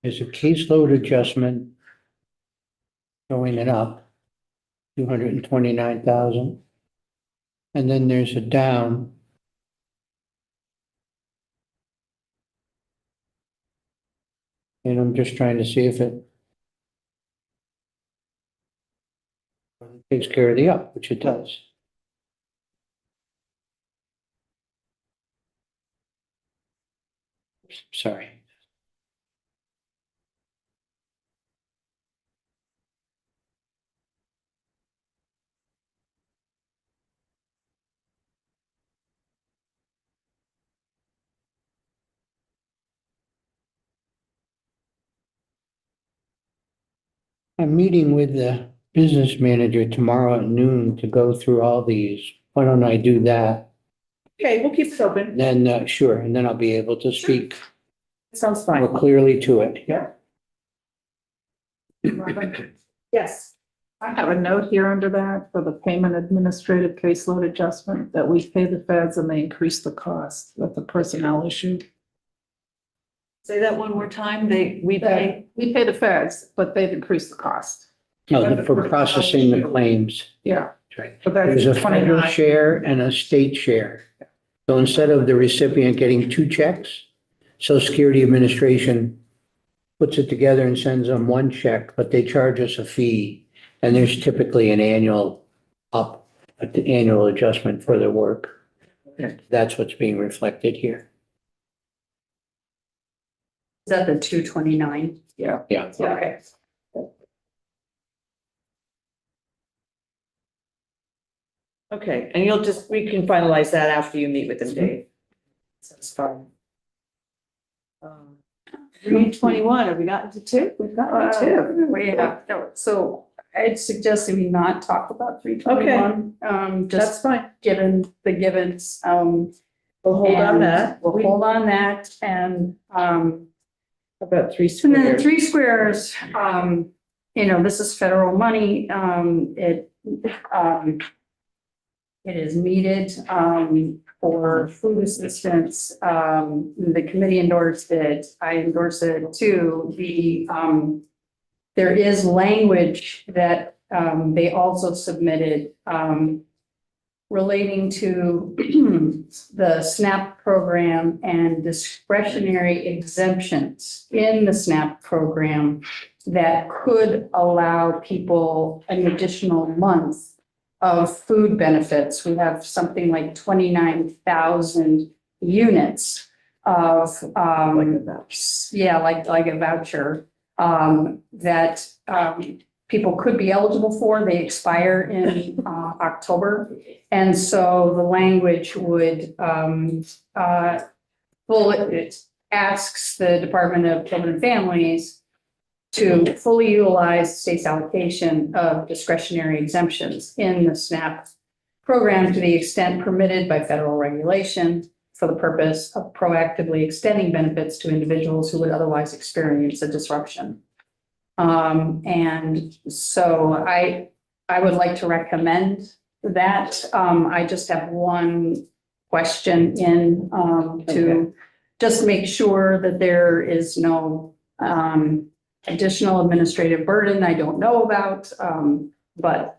There's a caseload adjustment showing it up, 229,000. And then there's a down. And I'm just trying to see if it takes care of the up, which it does. Sorry. I'm meeting with the business manager tomorrow at noon to go through all these. Why don't I do that? Okay, we'll keep it open. Then, sure, and then I'll be able to speak Sounds more fine. clearly to it. Yeah. Yes. I have a note here under that for the payment administrative caseload adjustment that we pay the feds and they increase the cost. That's a personnel issue. Say that one more time. We pay. We pay the feds, but they've increased the cost. No, for processing the claims. Yeah. Right. But that's There's a federal 29. share and a state share. So instead of the recipient getting two checks, Social Security Administration puts it together and sends them one check, but they charge us a fee. And there's typically an annual adjustment for their work. That's what's being reflected here. Is that the 229? Yeah. Yeah. Okay. Okay, and we can finalize that after you meet with them, Dave. That's fine. 321, have we gotten to two? We've gotten to two. We have, no, so I'd suggest that we not talk about 321. That's Just fine. given the givens. We'll hold on and that. We'll hold on that and, About three and then squares. three squares, this is federal money. It is needed, for food assistance. The committee endorsed it. I endorse it too. There is language that, they also submitted, relating to the SNAP program and discretionary exemptions in the SNAP program that could allow people an additional month of food benefits. We have something like 29,000 units of, like a voucher, that, people could be eligible for. They expire in October. And so the language would, it asks the Department of Children and Families to fully utilize state's allocation of discretionary exemptions in the SNAP program to the extent permitted by federal regulation for the purpose of proactively extending benefits to individuals who would otherwise experience a disruption. And so I would like to recommend that. I just have one question to just make sure that there is no additional administrative burden I don't know about, but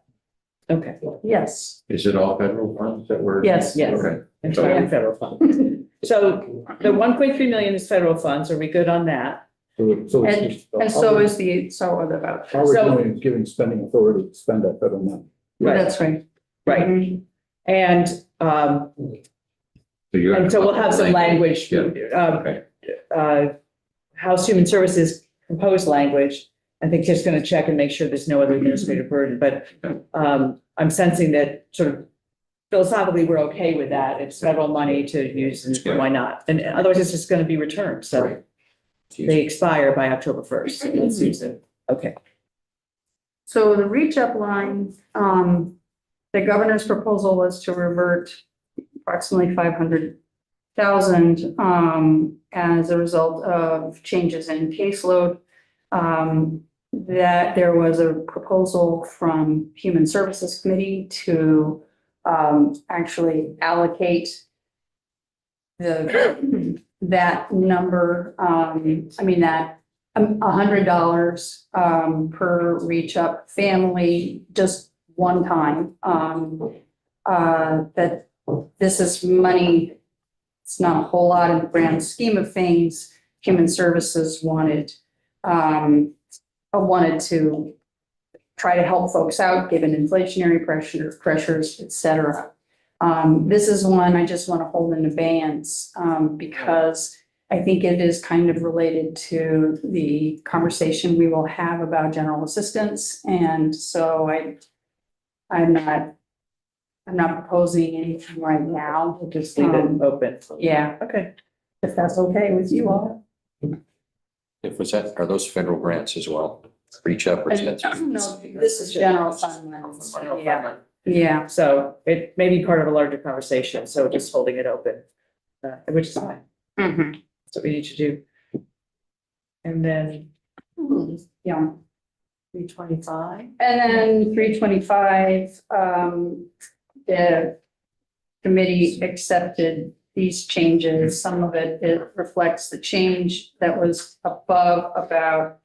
Okay, yes. Is it all federal funds that were? Yes. yes. Okay. Entirely federal funds. So the 1.3 million is federal funds. Are we good on that? So And, it's just. and so are the vouchers. All we're so- doing is giving spending authority to spend that federal money. That's right. Right. Mhm. And, So you're. and so we'll have some language. Yeah. uh, Okay. House Human Services proposed language. I think just gonna check and make sure there's no other administrative burden, but I'm sensing that sort of philosophically, we're okay with that. It's federal money to use, and why not? And otherwise, it's just gonna be returned, so Right. they expire by October 1st. So let's use it. Okay. So the reach up line, the governor's proposal was to revert approximately 500,000 as a result of changes in caseload. That there was a proposal from Human Services Committee to actually allocate that number, that $100 per reach up family, just one time. That this is money, it's not a whole lot in the grand scheme of things. Human Services wanted to try to help folks out, given inflationary pressures, et cetera. This is one I just want to hold in abeyance, because I think it is kind of related to the conversation we will have about general assistance. And so I'm not proposing anything right now. We'll just leave it open. Yeah, Okay. if that's okay with you all. Are those federal grants as well? Reach up or is that? No, this is general fund ones. Yeah. So it may be part of a larger conversation, so just holding it open, which is fine. Mhm. That's what we need to do. And then Yeah. 325. And then 325, the committee accepted these changes. Some of it reflects the change that was above about,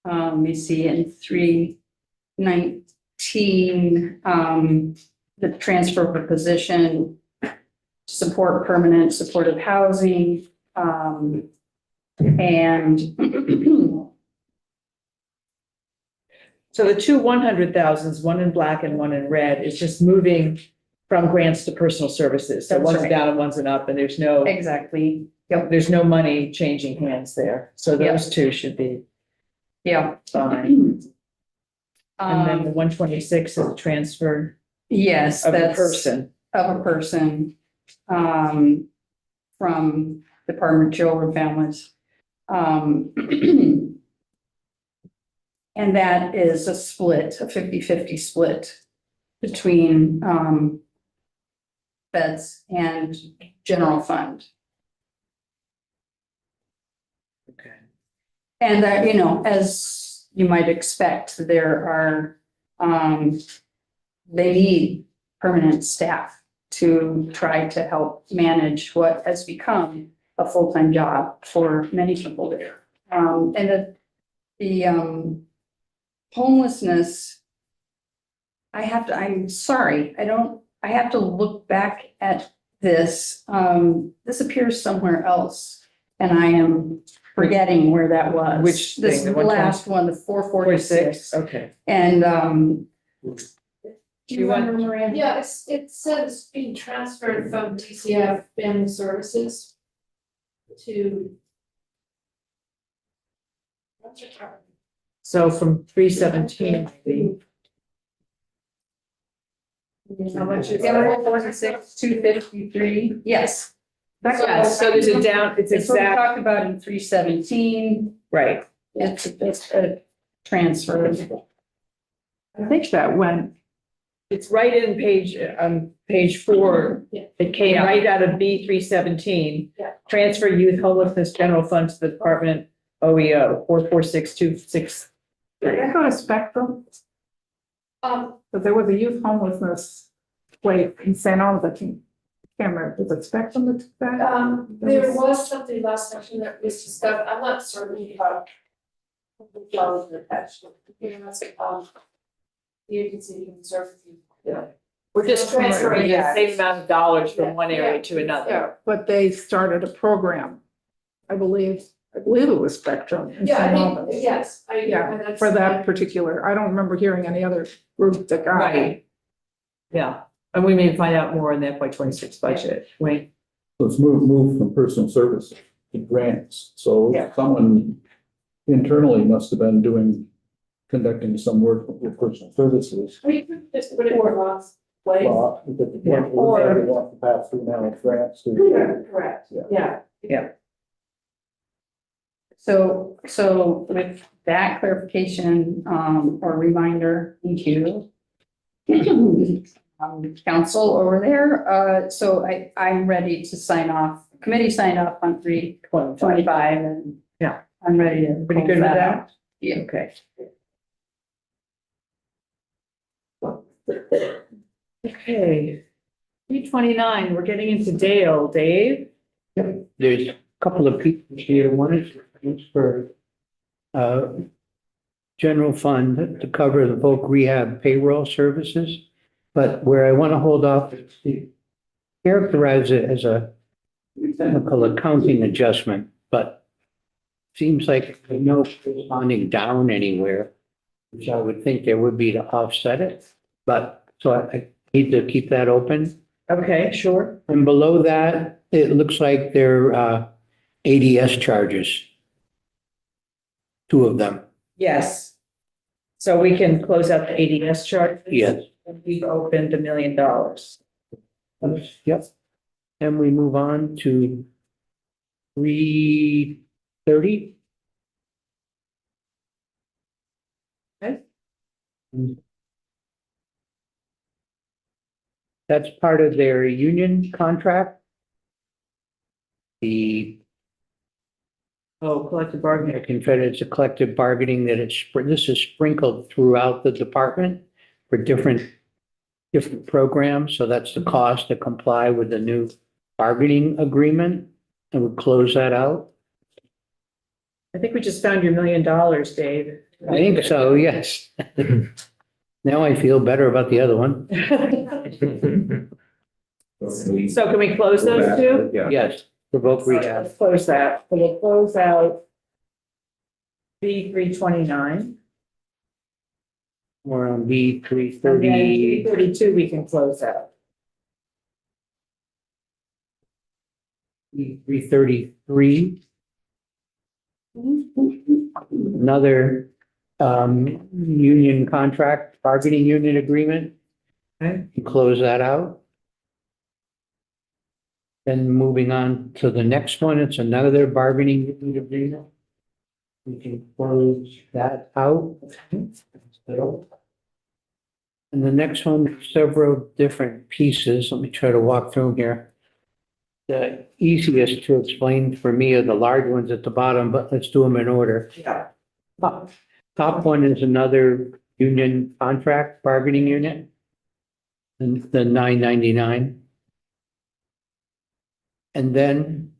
you see in 319, the transfer of a position to support permanent supportive housing, and So the two 100,000s, one in black and one in red, is just moving from grants to personal services. So That's one's right. down and one's an up, and there's exactly, no money changing hands there. So those two should be yeah. fine. And then the 126 is a transfer Yes, of a that's person. of a person, from Department of Children and Families. And that is a split, a 50-50 split between, feds and general fund. Okay. And that, as you might expect, there are, they need permanent staff to try to help manage what has become a full-time job for many people there. And the homelessness, I'm sorry, I have to look back at this. This appears somewhere else, and I am forgetting where that was. Which thing, This the 120? last one, the 446. Okay. And, do You you want- remember, Miranda? Yeah, it says being transferred from DCF Family Services to. So from 317, maybe. How much is that? 446, 253, yes. Yes, so there's a down, it's It's what we exact, talked about in 317, right. it's a transfer. I think that went, It's right in page 4. Yeah. It came Yeah. right out of B 317. Yeah. Transfer youth homelessness general fund to the Department OEO 446263. did that go to Spectrum? But there was a youth homelessness place in St. Albans, I can't remember, was it Spectrum that took that? There was something last session that was discussed, I'm not certain about. The attached, the agency human services. Yeah. We're just transferring the Yeah. same amount of dollars from one area Yeah. to another. Yeah, but they started a program, I believe it was Spectrum in Yeah, St. I Albans. think, yes, I. Yeah, that's- for that particular, I don't remember hearing any other group that got it. Right. Yeah, and we may find out more in the FY 26 budget. Wayne, Let's move from personal services. the grants. So Yeah. someone internally must have been conducting some work with personal services. We could just put it in Rob's place. Well, if it- Yeah. or they want to pass through now grants to. Correct, Yeah. yeah. So with that clarification, or reminder, thank you. Council over there, so I'm ready to sign off, committee sign off on 3/25 and. Yeah. I'm ready to. Pretty good close with that? out. Yeah. Okay. Okay. 329, we're getting into Dale. Dave? There's a couple of people here. One is for general fund to cover the voc rehab payroll services. But where I want to hold off is to characterize it as a technical accounting adjustment, but seems like there's no corresponding down anywhere, which I would think there would be to offset it. But so I need to keep that open. Okay, sure. And below that, it looks like they're ADS charges. Two of them. Yes. So we can close out the ADS chart. Yes. And we've opened $1 million. Yep. And we move on to 330. Okay. That's part of their union contract. The Oh, collective bargaining. American Federates of Collective Bargaining that this is sprinkled throughout the department for different programs. So that's the cost to comply with the new bargaining agreement, and we close that out. I think we just found your $1 million, Dave. I think so, yes. Now I feel better about the other one. So can we close those two? Yeah. Yes, provoke rehab. Let's close that. So we'll close out B 329. We're on B And then 330. 332 we can close out. 333. Another union contract, bargaining union agreement. Okay. Close that out. Then moving on to the next one, it's another bargaining union agreement. We can close that out. And the next one, several different pieces. Let me try to walk through them here. The easiest to explain for me are the large ones at the bottom, but let's do them in order. Yeah. Top one is another union contract, bargaining unit. And the 999. And then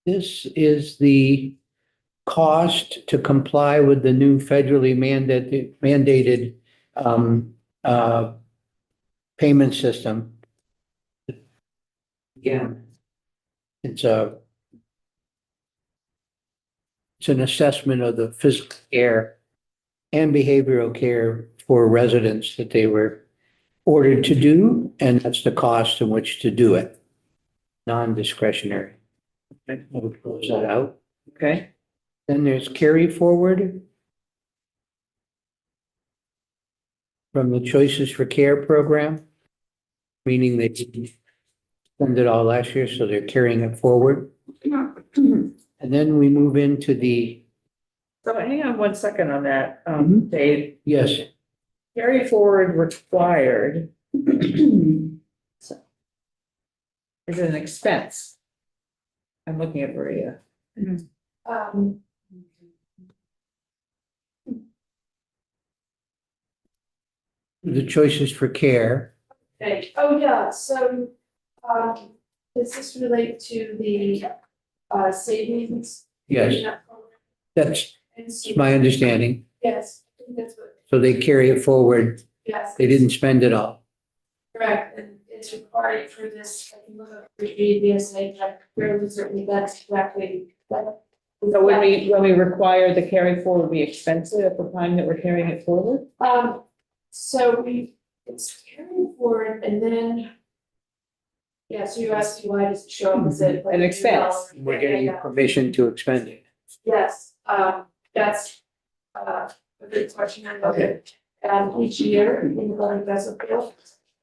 this is the cost to comply with the new federally mandated payment system. Again, it's an assessment of the physical care and behavioral care for residents that they were ordered to do, and that's the cost in which to do it. Non-discretionary. Okay, I would close that out. Okay. Then there's carry forward from the Choices for Care program, meaning they didn't spend it all last year, so they're carrying it forward. And then we move into the, So hang on 1 second on that, Mhm. Dave. yes, Carry forward required. So, is it an expense? I'm looking at Maria. the Choices for Care. Okay, oh, yeah, so, does this relate to the, savings? Yes, that's And so, my understanding. yes, I think that's what, So they carry it forward. yes. They didn't spend it all. Correct, and it's required for this, I can look up the VSA, I'm fairly certain that's exactly that. So when we require the carry forward, we expense it at the time that we're carrying it forward? So we, it's carried forward and then. Yeah, so you asked me why does it show up as a. An expense. We're getting Yeah. permission to expend it. Yes, that's, a good question, I know that, each year in the building doesn't bill,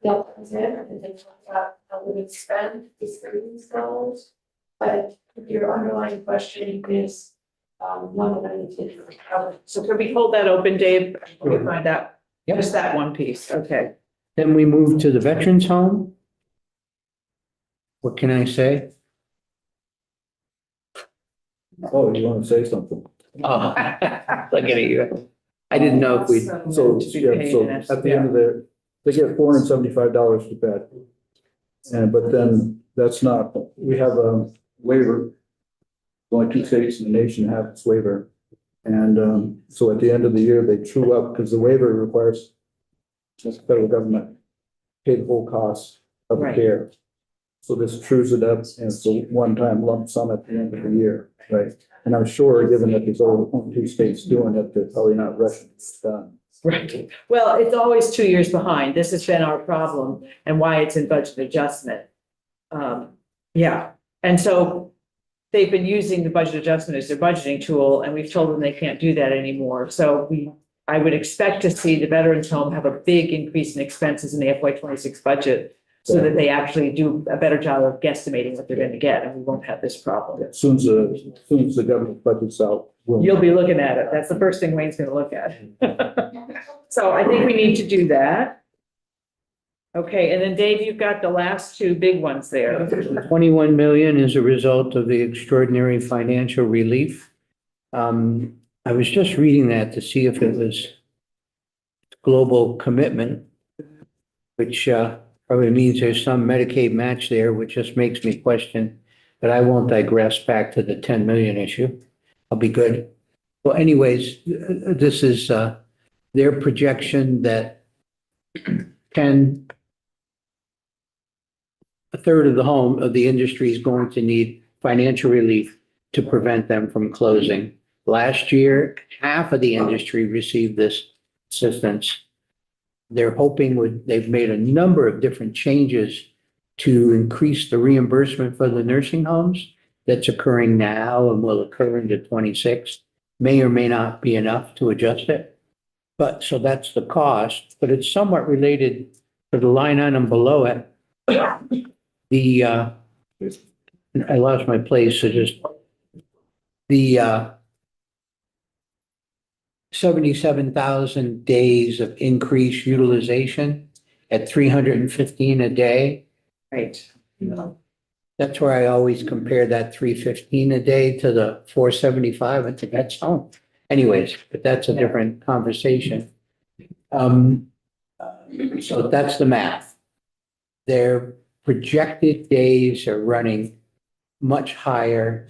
they'll come in and they talk about how we would spend these savings dollars. But your underlying question is, one that I need to cover. So could we hold that open, Dave? We Sure. find out Yep. just that one piece, okay. Then we move to the Veterans Home. What can I say? Oh, you want to say something? Oh, looking at you. I didn't know if we, So, To be yeah, paid so in at the end of their, they get $475 to bed. And, but then that's not, we have a waiver. Only 2 states in the nation have this waiver. And, so at the end of the year, they true up, because the waiver requires the federal government pay the whole cost of the Right. care. So this trues it up, and it's a one-time lump sum at the end of the year, right? And I'm sure, given that there's only 2 states doing it, they're probably not rushing this done. Right. Well, it's always 2 years behind. This has been our problem and why it's in budget adjustment. Yeah, and so they've been using the budget adjustment as their budgeting tool, and we've told them they can't do that anymore. So I would expect to see the Veterans Home have a big increase in expenses in the FY 26 budget so that they actually do a better job of guesstimating what they're going to get, and we won't have this problem. As soon as the government budget's out, we'll. You'll be looking at it. That's the first thing Wayne's going to look at. So I think we need to do that. Okay, and then Dave, you've got the last 2 big ones there. 21 million is a result of the extraordinary financial relief. I was just reading that to see if it was global commitment, which probably means there's some Medicaid match there, which just makes me question, but I won't digress back to the 10 million issue. I'll be good. Well, anyways, this is their projection that a third of the industry is going to need financial relief to prevent them from closing. Last year, half of the industry received this assistance. They're hoping they've made a number of different changes to increase the reimbursement for the nursing homes that's occurring now and will occur into 26. May or may not be enough to adjust it. But so that's the cost, but it's somewhat related to the line item below it. I lost my place, so just the 77,000 days of increased utilization at 315 a day. Right. That's where I always compare that 315 a day to the 475. I think that's home. Anyways, but that's a different conversation. So that's the math. Their projected days are running much higher,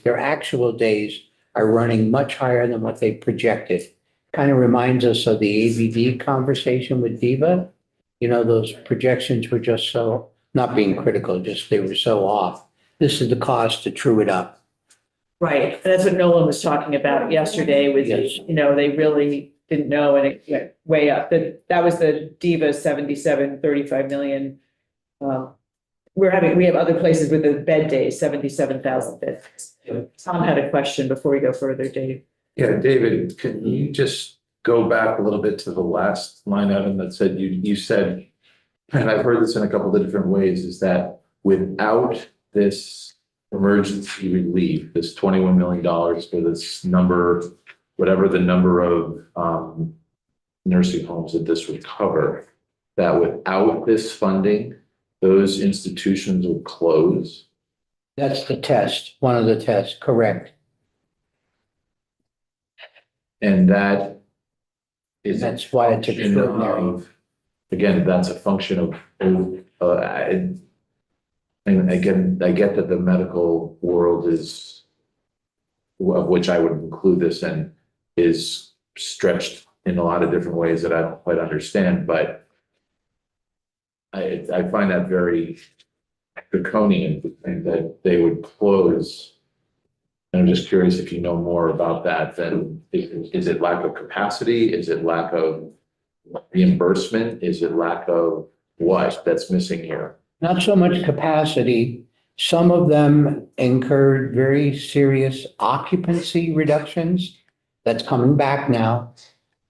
their actual days are running much higher than what they projected. Kind of reminds us of the ABD conversation with Diva. You know, those projections were just so, not being critical, just they were so off. This is the cost to true it up. Right, and that's what Nolan was talking about yesterday with, Yes. they really didn't know and it went way up. That was the Diva 77, 35 million. We have other places with the bed days, 77,000 beds. Tom had a question before we go further, Dave. Yeah, David, can you just go back a little bit to the last line item that said, you said, and I've heard this in a couple of different ways, is that without this emergency relief, this $21 million for this number, whatever the number of nursing homes that this would cover, that without this funding, those institutions would close? That's the test, one of the tests, correct. And that is. That's why it's function extraordinary. of- Again, that's a function of, and again, I get that the medical world is, of which I would include this in, is stretched in a lot of different ways that I don't quite understand, but I find that very draconian to think that they would close. And I'm just curious if you know more about that, then is it lack of capacity? Is it lack of reimbursement? Is it lack of what that's missing here? Not so much capacity. Some of them incurred very serious occupancy reductions. That's coming back now.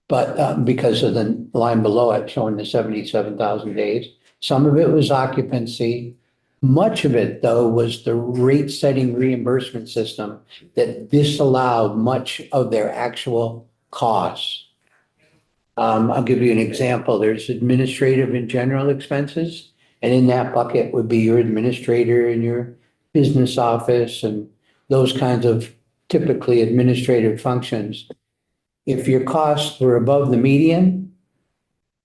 But because of the line below it showing the 77,000 days, some of it was occupancy. Much of it, though, was the rate setting reimbursement system that disallowed much of their actual costs. I'll give you an example. There's administrative and general expenses. And in that bucket would be your administrator and your business office and those kinds of typically administrative functions. If your costs were above the median,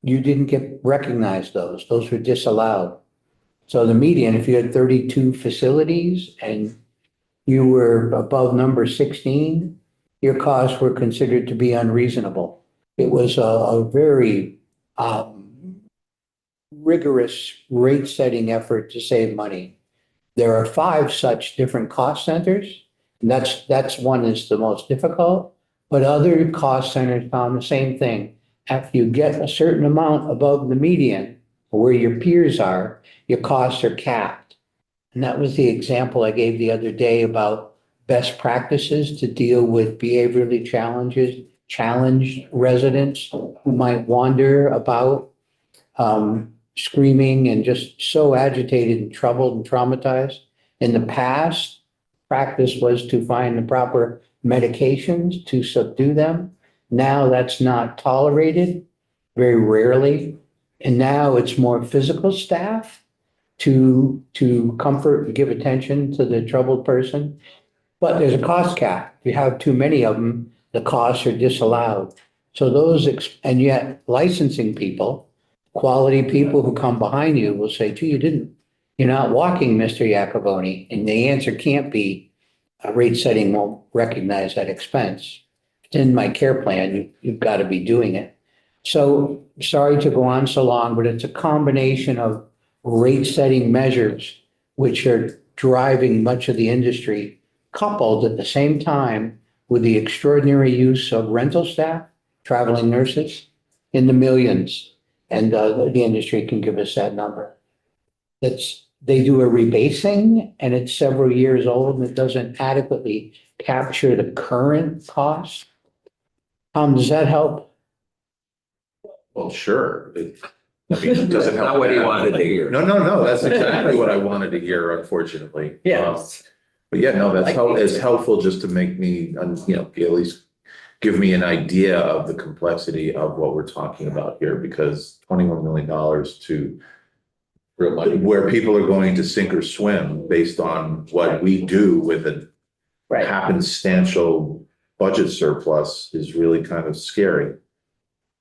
you didn't get recognized those. Those were disallowed. So the median, if you had 32 facilities and you were above number 16, your costs were considered to be unreasonable. It was a very rigorous rate setting effort to save money. There are 5 such different cost centers, and that's one is the most difficult, but other cost centers found the same thing. After you get a certain amount above the median, where your peers are, your costs are capped. And that was the example I gave the other day about best practices to deal with behaviorally challenged residents who might wander about, screaming and just so agitated and troubled and traumatized. In the past, practice was to find the proper medications to subdue them. Now that's not tolerated, very rarely. And now it's more physical staff to comfort and give attention to the troubled person. But there's a cost cap. If you have too many of them, the costs are disallowed. So and yet licensing people, quality people who come behind you will say, gee, you're not walking, Mr. Iacoboni. And the answer can't be rate setting won't recognize that expense. It's in my care plan. You've got to be doing it. So sorry to go on so long, but it's a combination of rate setting measures, which are driving much of the industry, coupled at the same time with the extraordinary use of rental staff, traveling nurses in the millions. And the industry can give us that number. They do a rebasing and it's several years old and it doesn't adequately capture the current cost. Does that help? Well, sure. It doesn't help. Not what he wanted to hear. No, that's exactly what I wanted to hear, unfortunately. Yes. But yeah, no, it's helpful just to make me, at least give me an idea of the complexity of what we're talking about here, because $21 million to Real money. where people are going to sink or swim based on what we do with a Right. happenstantial budget surplus is really kind of scary.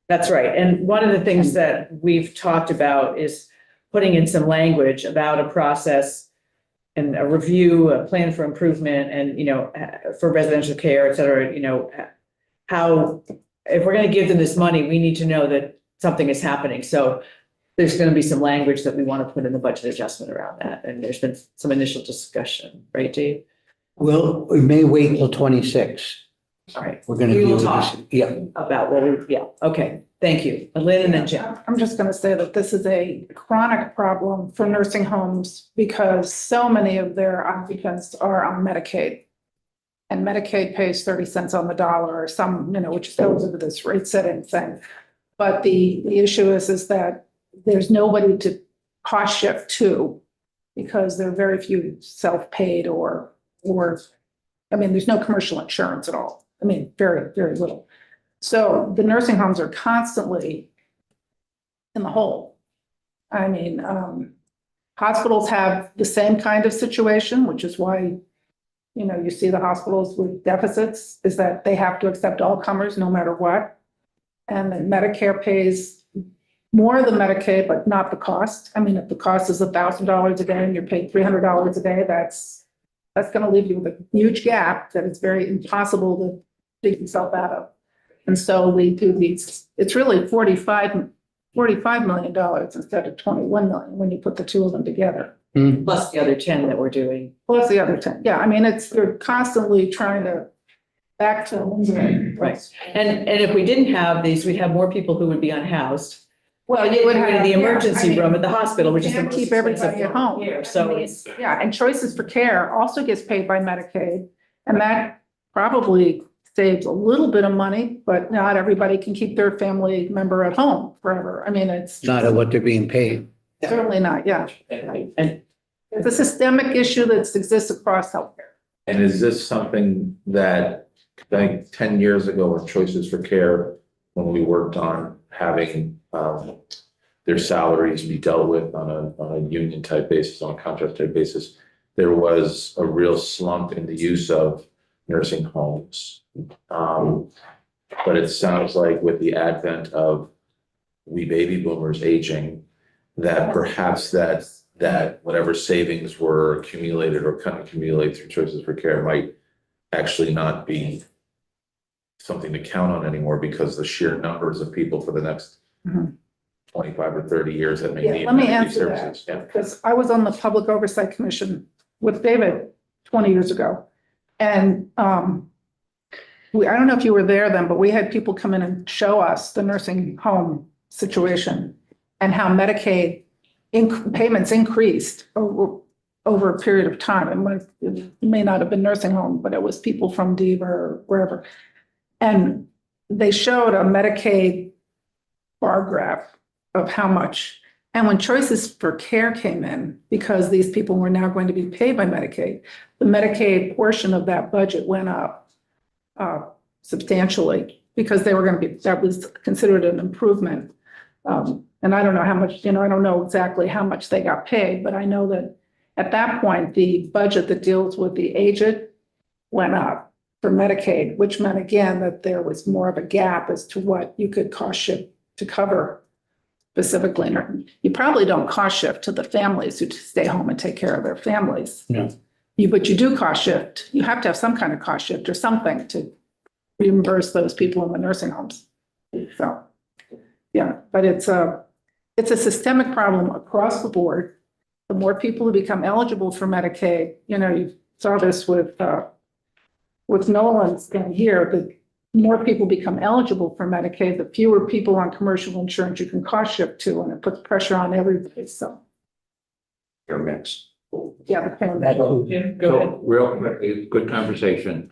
That's right. And one of the things that we've talked about is putting in some language about a process and a review, a plan for improvement and, for residential care, et cetera, how, if we're going to give them this money, we need to know that something is happening. So there's going to be some language that we want to put in the budget adjustment around that. And there's been some initial discussion, right, Dave? Well, we may wait till 26. All right. We're going to We deal will with talk this. Yeah. about okay. Thank you. Lynn and then Jim. I'm just going to say that this is a chronic problem for nursing homes because so many of their occupants are on Medicaid. And Medicaid pays 30 cents on the dollar or some, which goes into this rate setting thing. But the issue is that there's nobody to cost shift to because there are very few self-paid or there's no commercial insurance at all. Very, very little. So the nursing homes are constantly in the hole. Hospitals have the same kind of situation, which is why, you see the hospitals with deficits, is that they have to accept all comers no matter what. And then Medicare pays more than Medicaid, but not the cost. If the cost is $1,000 a day and you're paid $300 a day, that's going to leave you with a huge gap that it's very impossible to dig yourself out of. And so we do these, it's really $45 million instead of 21 million when you put the two of them together. Plus the other 10 that we're doing. Plus the other 10. Yeah, they're constantly trying to back to Lindsay. Right. And if we didn't have these, we'd have more people who would be unhoused. Well, you would Go to have the yeah, I emergency mean, room at the hospital, which is the can't most keep everybody expensive at home. here. So it's, Yeah, and Choices for Care also gets paid by Medicaid, and that probably saves a little bit of money, but not everybody can keep their family member at home forever. I mean, it's Not at what they're being paid. certainly not, yeah. and It's a systemic issue that exists across healthcare. And is this something that, I think 10 years ago with Choices for Care, when we worked on having their salaries be dealt with on a union type basis, on a contract type basis, there was a real slump in the use of nursing homes. But it sounds like with the advent of we baby boomers aging, that perhaps that whatever savings were accumulated or couldn't accumulate through Choices for Care might actually not be something to count on anymore because the sheer numbers of people for the next Mhm. 25 or 30 years that may Yeah, need let me these answer services. that, Yeah. because I was on the Public Oversight Commission with David 20 years ago. And I don't know if you were there then, but we had people come in and show us the nursing home situation and how Medicaid payments increased over a period of time. And it may not have been nursing home, but it was people from DEVA or wherever. And they showed a Medicaid bar graph of how much. And when Choices for Care came in, because these people were now going to be paid by Medicaid, the Medicaid portion of that budget went up substantially because they were going to be, that was considered an improvement. And I don't know how much, I don't know exactly how much they got paid, but I know that at that point, the budget that deals with the aged went up for Medicaid, which meant again that there was more of a gap as to what you could cost shift to cover specifically. You probably don't cost shift to the families who stay home and take care of their families. No. But you do cost shift. You have to have some kind of cost shift or something to reimburse those people in the nursing homes. So, yeah, but it's a systemic problem across the board. The more people who become eligible for Medicaid, you saw this with Nolan's thing here, the more people become eligible for Medicaid, the fewer people on commercial insurance you can cost shift to, and it puts pressure on everybody. So, Your mix. yeah, the payment. yeah, go ahead. So real quick, good conversation.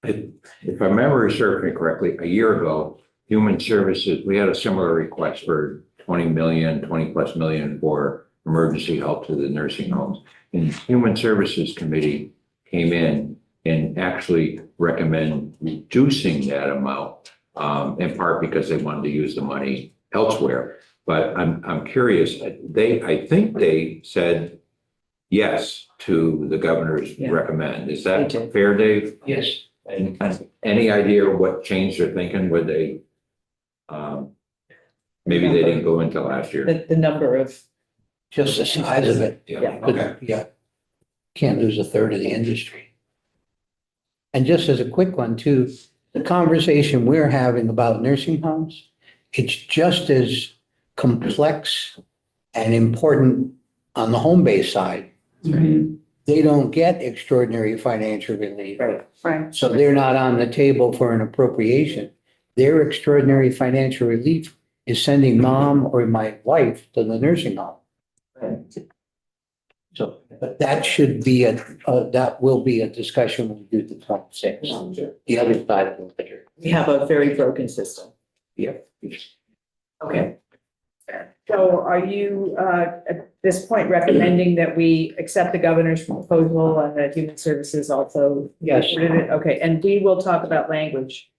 If my memory serves me correctly, a year ago, Human Services, we had a similar request for 20 plus million for emergency help to the nursing homes. And Human Services Committee came in and actually recommend reducing that amount, in part because they wanted to use the money elsewhere. But I'm curious, I think they said yes to the governor's Yeah. recommend. Is They that did. fair, Dave? Yes. And any idea what changed their thinking? Would they, maybe they didn't go into last year? The number of, Just the size of it. Yeah. Okay. Yeah. Can't lose a third of the industry. And just as a quick one too, the conversation we're having about nursing homes, it's just as complex and important on the home-based side. They don't get extraordinary financial relief. right, Right. So they're not on the table for an appropriation. Their extraordinary financial relief is sending mom or my wife to the nursing home. So, but that should be that will be a discussion when we do the 26, the other side of the ledger. we have a very broken system. Yeah. Okay. So are you, at this point, recommending that we accept the governor's proposal and that Human Services also? Yes. Okay, and we will talk about language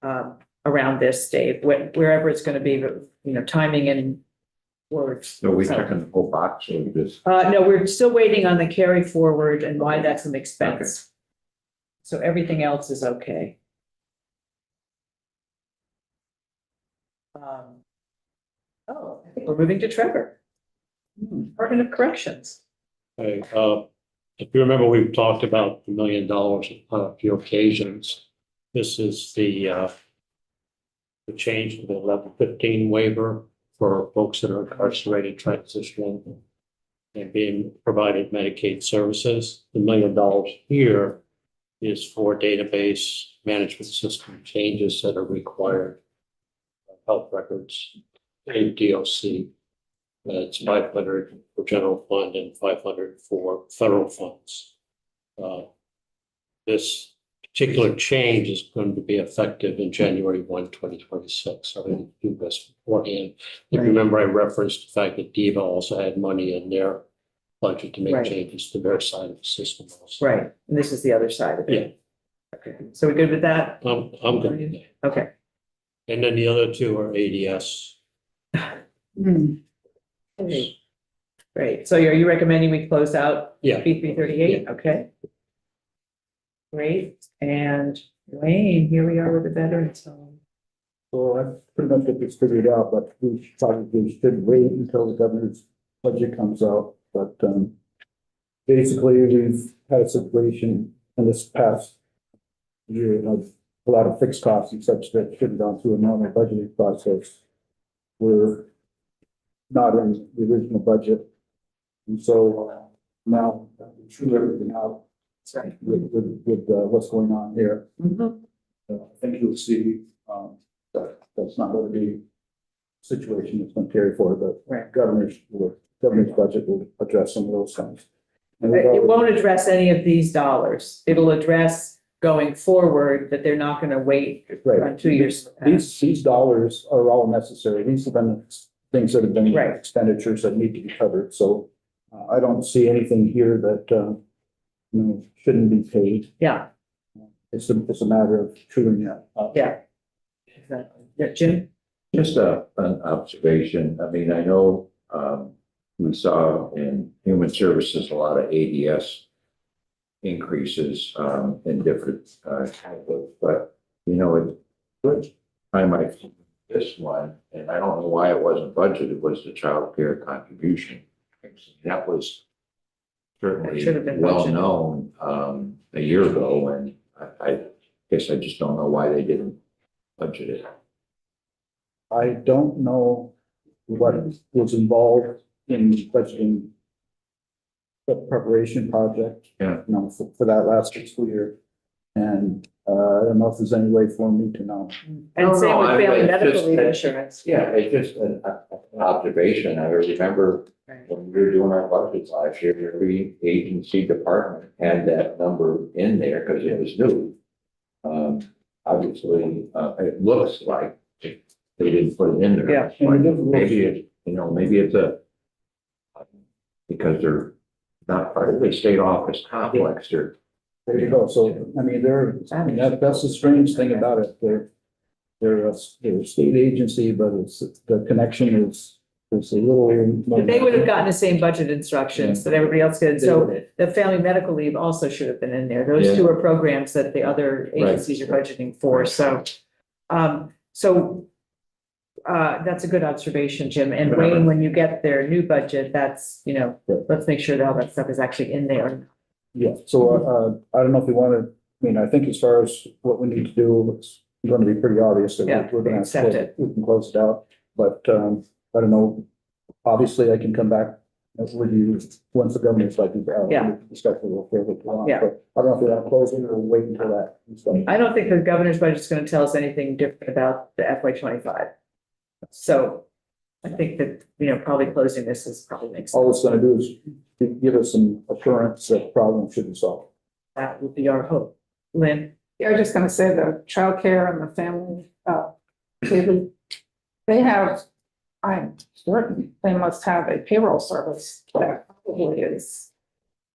around this, Dave, wherever it's going to be, timing and words. So we checking the whole box or just? No, we're still waiting on the carry forward and why that's an expense. So everything else is okay. I think we're moving to Trevor. Department of Corrections. Okay, if you remember, we've talked about the $1 million on a few occasions. This is the change to the level 15 waiver for folks that are incarcerated transitioning and being provided Medicaid services. The $1 million here is for database management system changes that are required. Health records in DOC. It's 500 for general fund and 500 for federal funds. This particular change is going to be effective in January 1, 2026. So I didn't do this beforehand. If you remember, I referenced the fact that DEVA also had money in their budget to make Right. changes to their side of the system also. Right, and this is the other side of it. Okay, so we good with that? I'm good with that. Okay. And then the other two are ADS. Great. Great, so are you recommending we close out Yeah. B 338? Okay. Great, and Wayne, here we are with the veterans home. So I pretty much get this figured out, but we probably should wait until the governor's budget comes out. But basically, we've had a situation in this past year of a lot of fixed costs and such that should have gone through a normal budgeting process. We're not in the original budget. And so now we true everything out That's right. with what's going on here. Mhm. I think you'll see, that that's not going to be a situation that's going to carry forward, but Right. governor's budget will address some of those things. And we've It won't already- address any of these dollars. It'll address going forward that they're not gonna wait Right. 2 years. These dollars are all necessary. These have been things that have been Right. expenditures that need to be covered. So I don't see anything here that, shouldn't be paid. Yeah, It's a matter of truing it up. yeah. Exactly. Yeah, Jim? Just an observation. I mean, I know, we saw in human services, a lot of ADS increases, in different, categories, but, it's good time I see this one, and I don't know why it wasn't budgeted, was the child care contribution. That was It should have certainly been well budgeted. known, a year ago, and I guess I just don't know why they didn't budget it. I don't know what was involved in budgeting the preparation project. Yeah. For that last fiscal year. And, I don't know if there's any way for me to know. And No, same no, with I- family it's medical just leave that- insurance. Yeah, it's just an observation. I remember Right. when we were doing our budgets last year, every agency department had that number in there because it was new. Obviously, it looks like they didn't put it in there. Yeah. But maybe it's because they're not part of the state office complex, they're. There you go. So, I mean, that's the strange thing about it. They're a state agency, but the connection is a little. But they would have gotten the same budget instructions that everybody else did. They So would. the family medical leave also should have been in there. Those Yeah. two are programs that the other agencies are budgeting for. So, that's a good observation, Jim. And Wayne, when you get their new budget, that's, let's make sure that all that stuff is actually in there. Yeah, so, I don't know if we want to, I think as far as what we need to do, it's going to be pretty obvious that Yeah, we're going to accept it. we can close it out. But, I don't know, obviously I can come back with you once the governor's budget out. Yeah. Discuss it a little further. if you want. Yeah. But I don't know if we want to close it or wait until that. I don't think the governor's budget is going to tell us anything different about the FY 25. So I think that, probably closing this is probably makes All sense. it's going to do is give us some assurance that the problem should be solved. That would be our hope. Lynn? Yeah, I was just gonna say the childcare and the family, they have, I'm certain, they must have a payroll service that probably is.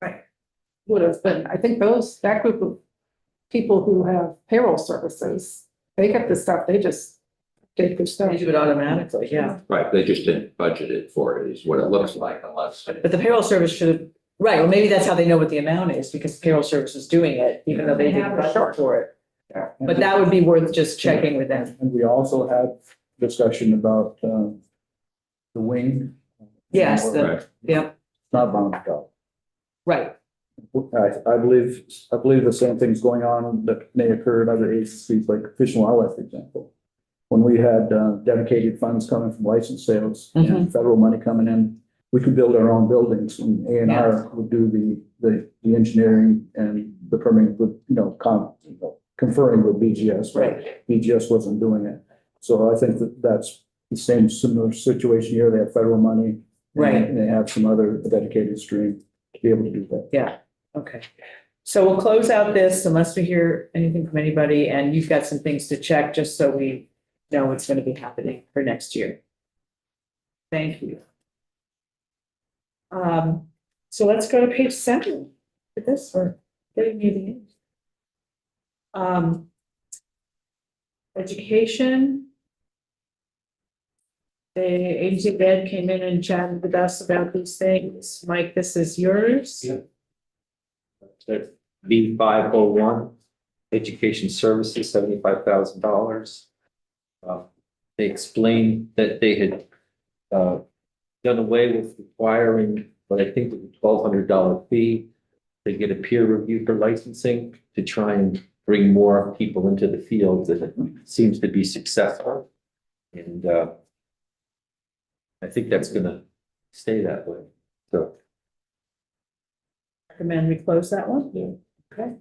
Right. Would have been, I think that group of people who have payroll services, they get this stuff, they just take their stuff. They do it automatically, yeah. Right, they just didn't budget it for it, is what it looks like, unless. But the payroll service should, right, well, maybe that's how they know what the amount is, because the payroll service is doing it, even though they They didn't have a budget short. for it. But that would be worth just checking with them. And we also had discussion about, the wing. Yes, Right. yeah, Not bound to go. right. I believe the same thing's going on that may occur in other agencies like Fish and Wildlife, for example. When we had dedicated funds coming from license sales and federal money coming in, we could build our own buildings and A&R would do the engineering and the permitting with, conferring with BGS. Right. BGS wasn't doing it. So I think that's the same similar situation here. They have federal money. Right. And they have some other dedicated stream to be able to do that. Yeah, okay. So we'll close out this unless we hear anything from anybody, and you've got some things to check just so we know what's going to be happening for next year. Thank you. So let's go to page 7 for this, or getting near the end. Education. The agency of ed came in and chatted with us about these things. Mike, this is yours. Yeah. B501, education services, $75,000. They explained that they had done away with requiring, what I think was a $1,200 fee to get a peer review for licensing to try and bring more people into the field, and it seems to be successful. And I think that's gonna stay that way, so. Recommend we close that one? Yeah. Okay.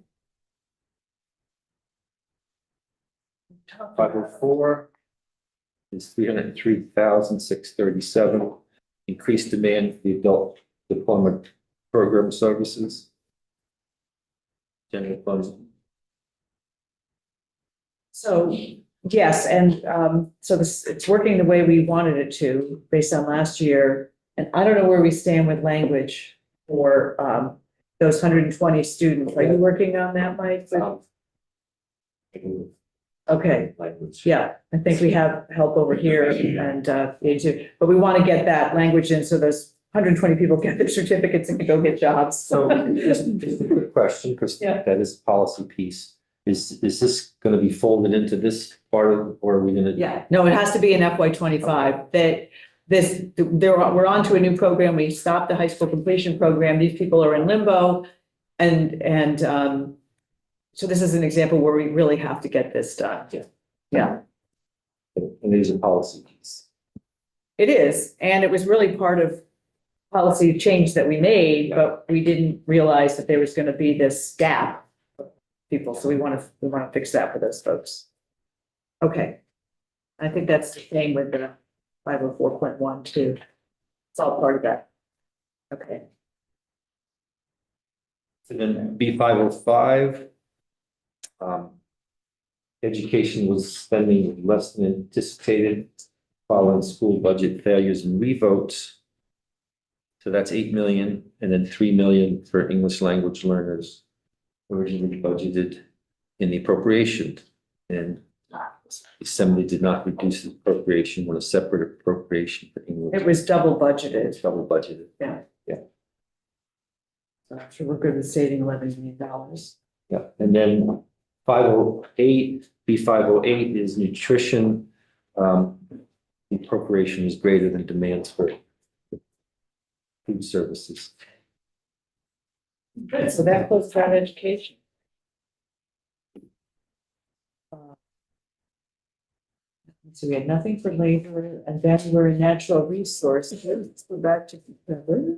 504 is 303,637. Increased demand for the adult diploma program services. General funds. So, yes, and so it's working the way we wanted it to, based on last year. And I don't know where we stand with language for those 120 students. Are you working on that, Mike? Okay, Language. yeah, I think we have help over here and but we want to get that language in so those 120 people get their certificates and can go get jobs. So just a quick question, because Yeah. that is a policy piece. Is this going to be folded into this part of, or are we going to? Yeah, no, it has to be in FY25 that we're on to a new program. We stopped the high school completion program. These people are in limbo. And so this is an example where we really have to get this done. Yeah, And it is a policy piece. it is. And it was really part of policy change that we made, but we didn't realize that there was going to be this gap of people. So we want to fix that for those folks. Okay. I think that's the same with the 504.1 too. It's all part of that. Okay. And then B505. Education was spending less than anticipated following school budget failures and revotes. So that's 8 million, and then 3 million for English language learners originally budgeted in the appropriation. And the Assembly did not reduce the appropriation with a separate appropriation for English. It was double budgeted. It's double budgeted. Yeah. Yeah. So I'm sure we're good with saving $11 million. Yeah, and then 508, B508 is nutrition. The appropriation is greater than demands for food services. Good, so that closes out education. So we had nothing for labor, and then we're in natural resources. Let's go back to December.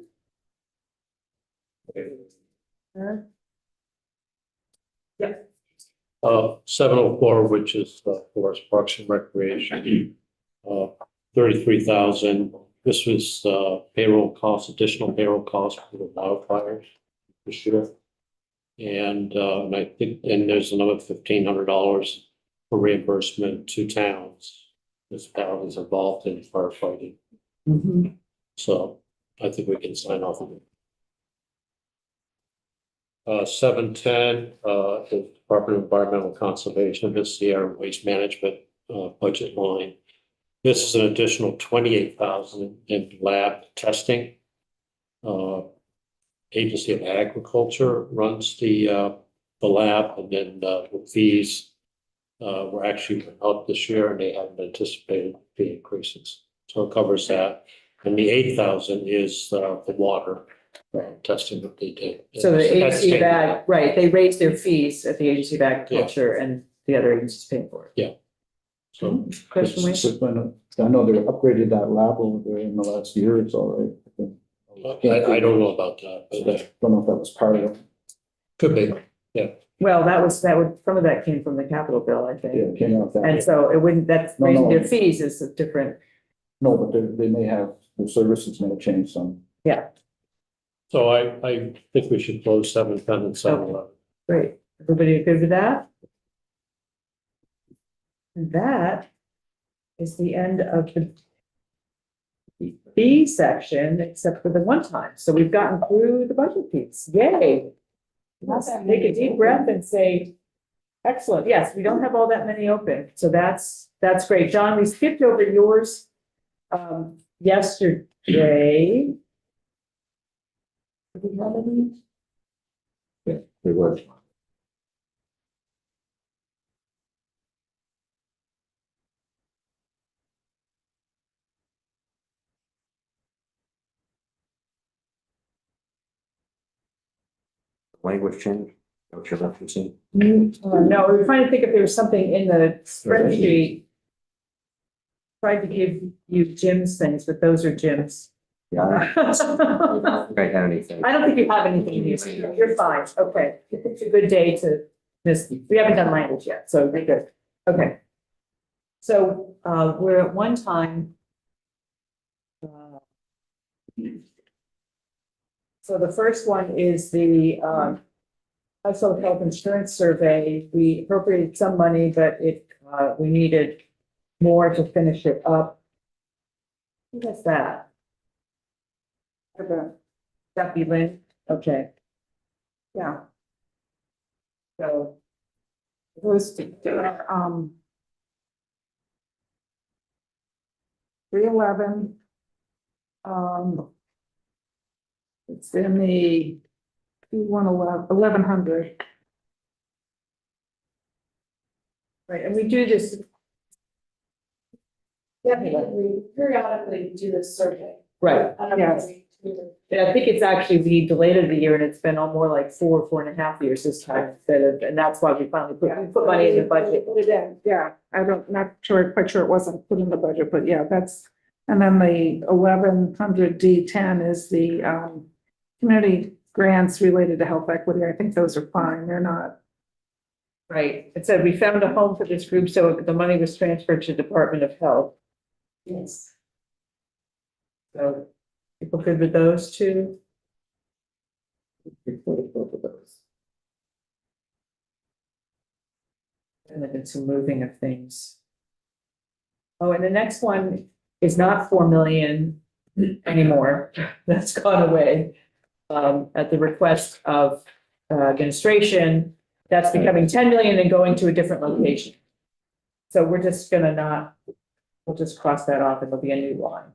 704, which is Forest Parks and Recreation, 33,000. This was payroll costs, additional payroll costs for the wildfires this year. And I think, and there's another $1,500 for reimbursement to towns. Municipalities involved in firefighting. Mhm. So I think we can sign off on it. 710, the Department of Environmental Conservation, this is the air and waste management budget line. This is an additional 28,000 in lab testing. Agency of Agriculture runs the lab, and then the fees were actually up this year, and they haven't anticipated fee increases. So it covers that. And the 8,000 is the water testing that they did. So the That's agency of standard. ag, right, they raised their fees at the agency of agriculture and the other agencies paying for it. So Question, Wayne? I know they upgraded that lab over there in the last year or so, right? I don't know about that, So but I don't know if that was part of it. could be. Well, some of that came from the capital bill, I Yeah, think. it came out that. And so it wouldn't, that's No, raising no. their fees is a different, No, but they may have, the services may have changed some. So I think we should close 7, 10, and 7. great. Everybody good with that? And that is the end of the B section, except for the one time. So we've gotten through the budget piece. Yay. Let's take a deep breath and say, excellent. Yes, we don't have all that many open. So that's great. John, we skipped over yours yesterday. Did we have any? There was. Language change, what you're referencing. No, we were trying to think if there was something in the spreadsheet. Tried to give you Jim's things, but those are Jim's. Yeah, I don't I think I had anything. don't think you have anything here. You're fine. Okay. It's a good day to miss. We haven't done language yet, so we're good. Okay. So, we're at one time. So the first one is the, household health insurance survey. We appropriated some money, but we needed more to finish it up. Who does that? Duffy Lynn, okay. Yeah. So. Those, 311. It's in the 1100. Right, and we do this, We periodically do this survey. right, I don't know if Yes. we- and I think it's actually, we delayed it a year and it's been on more like 4.5 years this time instead of, and that's why we finally put money in the budget. Put it in, yeah, not sure, quite sure it wasn't put in the budget, but yeah, that's, and then the 1100 D10 is the, community grants related to health equity. I think those are fine, they're not. Right, it said we found a home for this group, so the money was transferred to Department of Health. Yes. So people good with those two? Reported both of those. And then it's some moving of things. Oh, and the next one is not 4 million anymore. That's gone away. At the request of administration, that's becoming 10 million and going to a different location. So we're just gonna we'll just cross that off and there'll be a new line.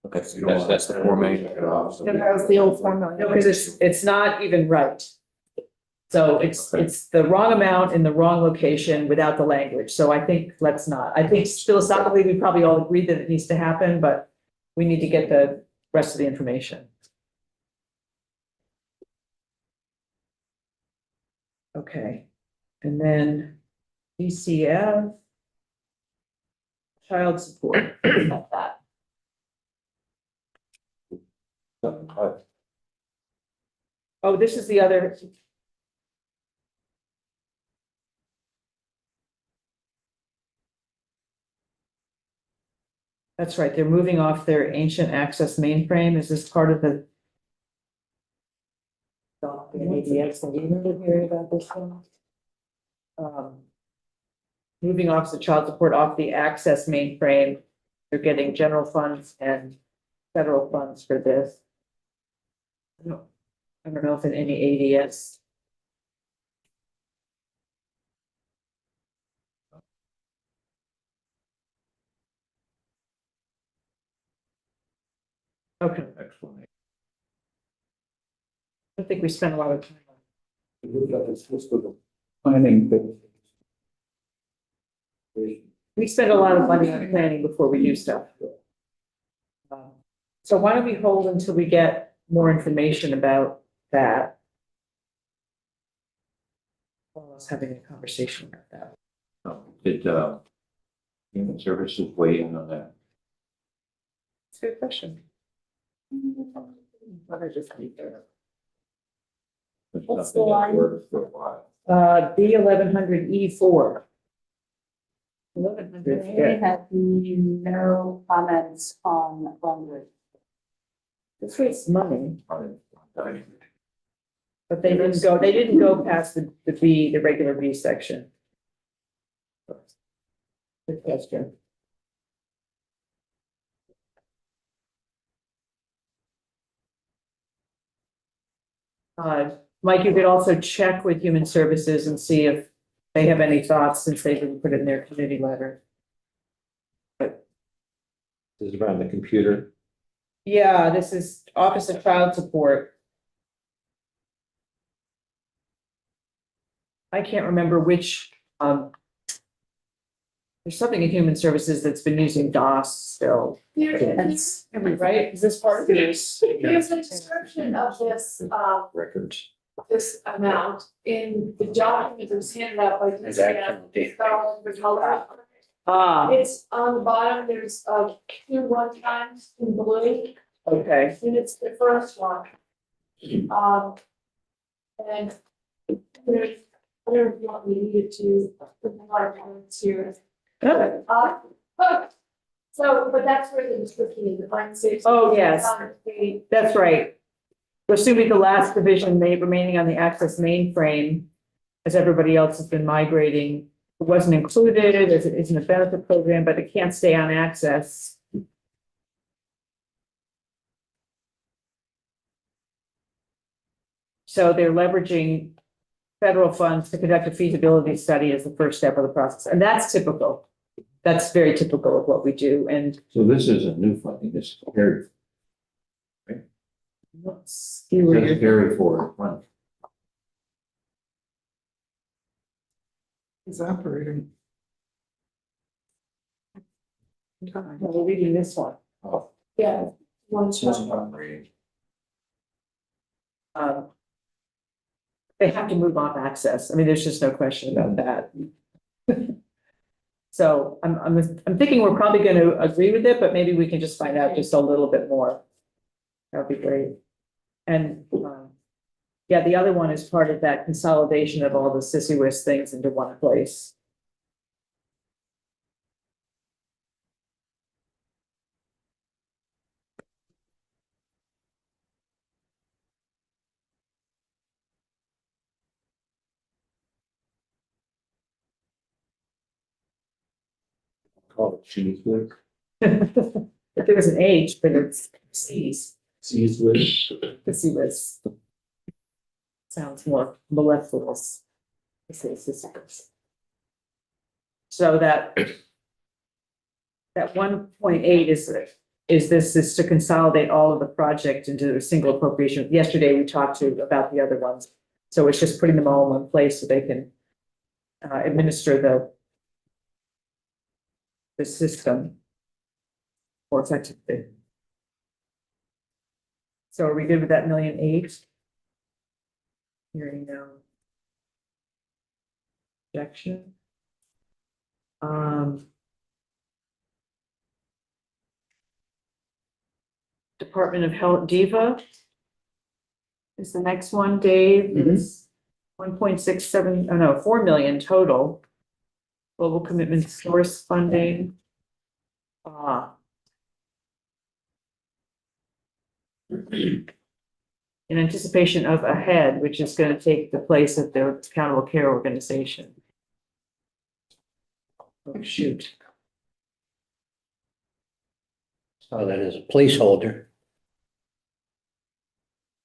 Okay, so that's the 4 million. That was the old 4 million. No, because it's not even right. So it's the wrong amount in the wrong location without the language. So I think let's not. I think philosophically, we probably all agree that it needs to happen, but we need to get the rest of the information. Okay, and then DCF. Child support. Got that. Oh, this is the other. That's right, they're moving off their ancient access mainframe. Is this part of the? ADX, and you remember hearing about this one? Moving off the child support off the access mainframe. They're getting general funds and federal funds for this. I don't know if in any ADS. Okay, Excellent. I think we spent a lot of time on We've got this list of the planning that. we spend a lot of money on planning before we do stuff. So why don't we hold until we get more information about that? While I was having a conversation about that. Did Human Services weigh in on that? It's a good question. What I just need there. It's What's the something that line? worked for a while. B 1100E4. 1100, They yeah. had no comments on language. This was money, Probably one time. but they didn't go past the B, the regular B section. Good question. Mike, you could also check with Human Services and see if they have any thoughts since they didn't put it in their committee letter. This is around the computer. Yeah, this is Office of Child Support. I can't remember which, there's something in Human Services that's been using DOS still. There's, Right? Is this part of this? there's a description of this, Records. this amount in the document that was handed out by this man. Ah, It's on the bottom, there's two one times in blue, okay. and it's the first one. And there's, whatever you want me to put a lot of comments here. Good. So, but that's where the description is, the fine safety. Oh, yes. The- That's right. Assuming the last provision made remaining on the Access mainframe, as everybody else has been migrating, it wasn't included, as it isn't a benefit program, but it can't stay on Access. So they're leveraging federal funds to conduct a feasibility study as the first step of the process, and that's typical. That's very typical of what we do, and So this isn't new funding, this is carry, let's see where this is you're. carry forward funding. It's operating. We're reading this one. Oh, Yeah. One this is shot. operating. They have to move off Access. I mean, there's just no question about that. So I'm thinking we're probably going to agree with it, but maybe we can just find out just a little bit more. That'd be great. And, yeah, the other one is part of that consolidation of all the sissy things into one place. Call it cheese whiz. If there was an H, but it's C's. Cheese whiz. Sissy whiz. Sounds more mellifluous. I say sissy whiz. So that 1.8 is to consolidate all of the project into a single appropriation. Yesterday, we talked about the other ones. So it's just putting them all in one place so they can administer the system more effectively. So are we good with that 1.8 million? Hearing no objection. Department of Health Diva is the next one, Dave, is 1.67, oh no, 4 million total. Global commitment source funding. In anticipation of AHEAD, which is going to take the place of the accountable care organization. Oh, shoot. So that is a placeholder.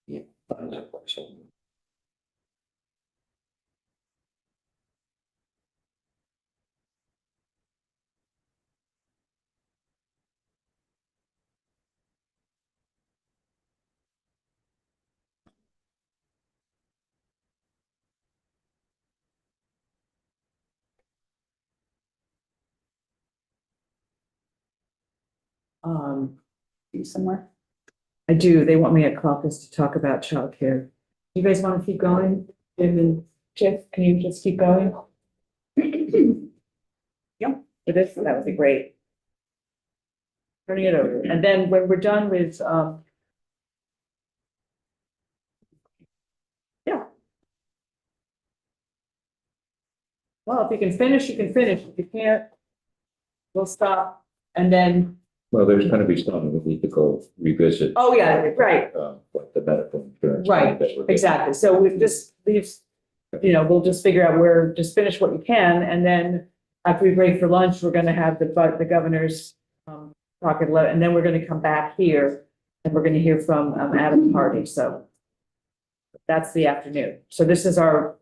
Yeah. that is a placeholder. Be somewhere. I do. They want me at caucus to talk about childcare. You guys want to keep going? Jim and Jeff, can you just keep going? Yep. For this, that would be great. Turning it over. And then when we're done with Well, if you can finish, you can finish. If you can't, we'll stop. And then, Well, there's gonna be some we need to go revisit. oh, yeah, right, What the medical insurance. Right, that we're getting. exactly. So we just leaves, we'll just figure out where, just finish what you can. And then after we break for lunch, we're gonna have the governor's talk at 11, and then we're gonna come back here and we're gonna hear from Adam Hardy. So that's the afternoon. So this is our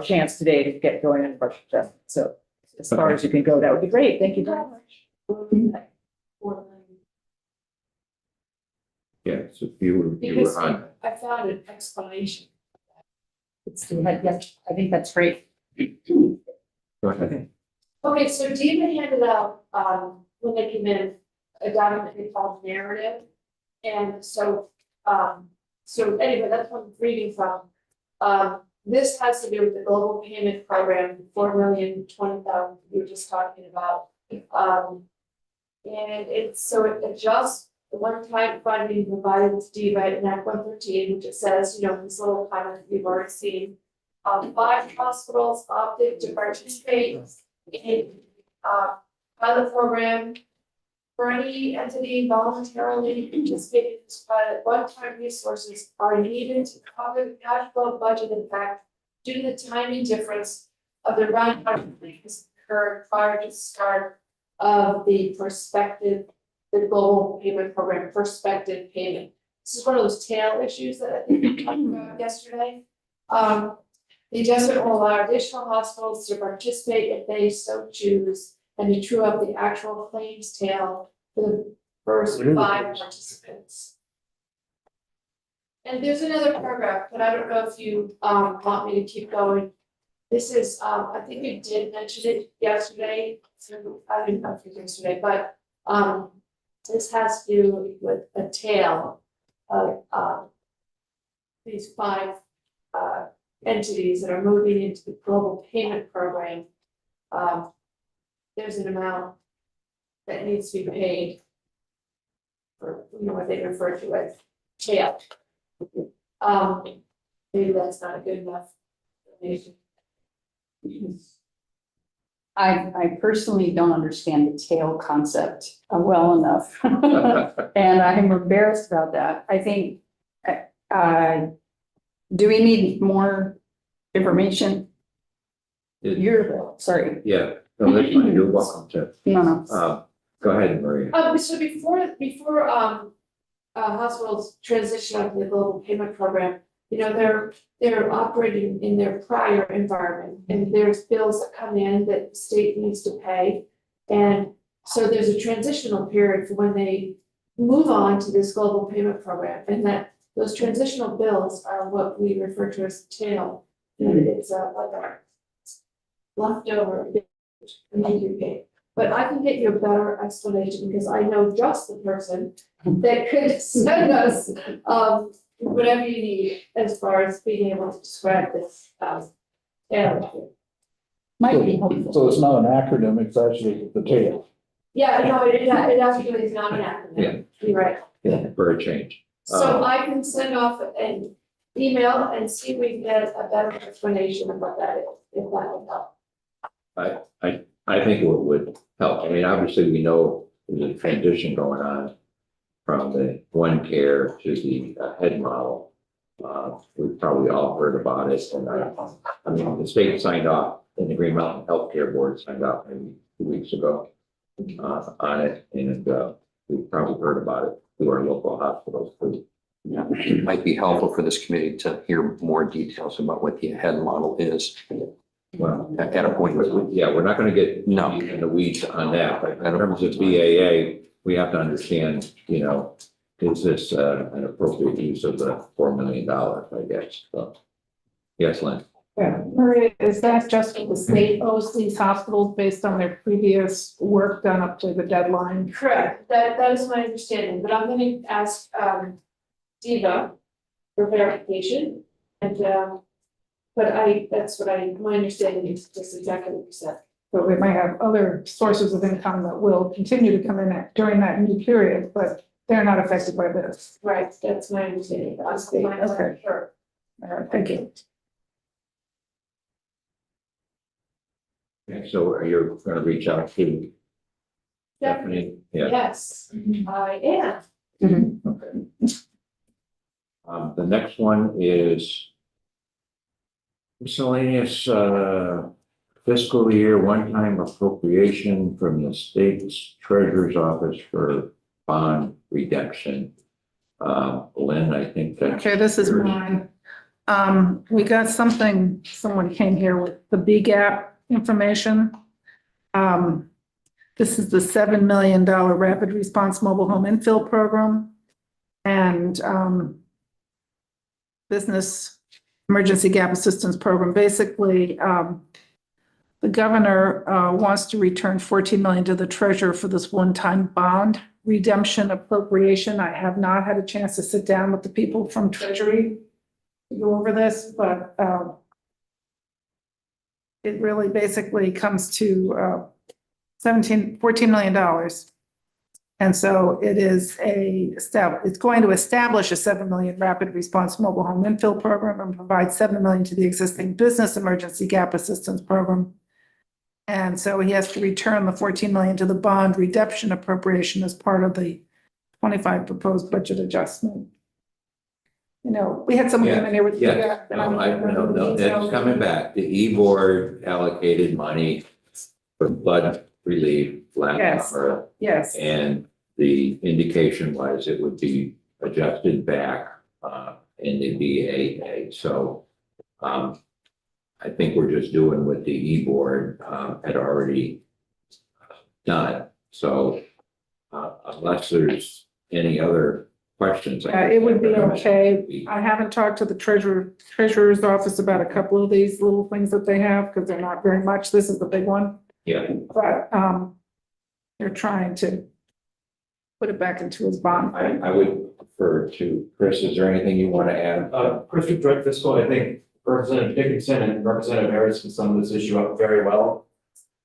chance today to get going on budget adjustment. So as far as you can go, that would be great. Thank you very much. Yeah, so you Because were on. I found an explanation. I think that's great. Go ahead. Okay, so Dina handed out, when they came in, a document they called narrative. And so anyway, that's what I'm reading from. This has to do with the global payment program, 4,020,000 we were just talking about. And it adjusts the one-time funding provided to DVA in Act 113, which it says, this little comment that we've already seen. 5 hospitals opted to participate in pilot program. For any entity voluntarily participating in this pilot, one-time resources are needed to cover the cash flow budget impact due to the timing difference of the run things occurred prior to the start of the global payment program, prospective payment. This is one of those tail issues that I think we talked about yesterday. The adjustment will allow additional hospitals to participate if they so choose, and to true up the actual claims tail for the first 5 participants. And there's another paragraph, but I don't know if you want me to keep going. This is, I think we did mention it yesterday, so I didn't know if it was yesterday, but this has to do with a tail of these 5 entities that are moving into the global payment program. There's an amount that needs to be paid for, what they refer to as tail. Maybe that's not a good enough explanation. I personally don't understand the tail concept well enough. And I'm embarrassed about that. I think, do we need more information? Sorry, Yeah, no, that's fine. You're welcome to. no. Go ahead, Maria. So before hospitals transition onto the global payment program, they're operating in their prior environment, and there's bills that come in that the state needs to pay. And so there's a transitional period for when they move on to this global payment program, and that those transitional bills are what we refer to as tail. And it's like a leftover and they get paid. But I can get you a better explanation because I know just the person that could send us whatever you need as far as being able to describe this tail. Might be helpful. So it's not an acronym, it's actually the tail. Yeah, no, it actually is not an acronym. Yeah. You're right. Yeah, for a change. So I can send off an email and see if we can get a better explanation of what that is, if that would help. I think it would help. I mean, obviously, we know there's a transition going on from the one care to the head model. We've probably all heard about it, and I mean, the state signed off, and the Green Mountain Healthcare Board signed off maybe 2 weeks ago on it, and we've probably heard about it through our local hospitals too. Yeah, it might be helpful for this committee to hear more details about what the head model is. Well, At a point, yeah, we're not going to get No. deep in the weeds on that, but in terms of BAA, we have to understand, is this an appropriate use of the $4 million, I guess, so. Yes, Lynn? Yeah, Maria, is that just what the state owes these hospitals based on their previous work done up to the deadline? Correct, that is my understanding, but I'm gonna ask Diva for verification, and but my understanding is just exactly what you said. So we might have other sources of income that will continue to come in during that new period, but they're not affected by this. Right, that's my understanding. Okay. Sure. All right, thank you. Okay, so you're gonna reach out to Stephanie? Yeah, Yes, I am. okay. The next one is miscellaneous, fiscal year one-time appropriation from the state's treasurer's office for bond redemption. Lynn, I think that's. Okay, this is yours. mine. We got something, someone came here with the BGAP information. This is the $7 million rapid response mobile home infill program. And, business emergency gap assistance program. Basically, the governor, wants to return 14 million to the treasurer for this one-time bond redemption appropriation. I have not had a chance to sit down with the people from Treasury to go over this, but, it really basically comes to, $14 million. And so it is it's going to establish a 7 million rapid response mobile home infill program and provide 7 million to the existing business emergency gap assistance program. And so he has to return the 14 million to the bond redemption appropriation as part of the 25 proposed budget adjustment. You know, we had someone come in here with. Yeah, no, it's coming back. The E-board allocated money for flood relief last Yes. summer. Yes, And the indication was it would be adjusted back in the BAA. So I think we're just doing what the E-board had already done. So unless there's any other questions. it would be okay. I haven't talked to the treasurer's office about a couple of these little things that they have, because they're not very much. This is the big one. Yeah. But they're trying to put it back into his bond. I would refer to Chris. Is there anything you want to add? Chris with Joint Fiscal, I think Representative Dickinson and Representative Harris can sum this issue up very well.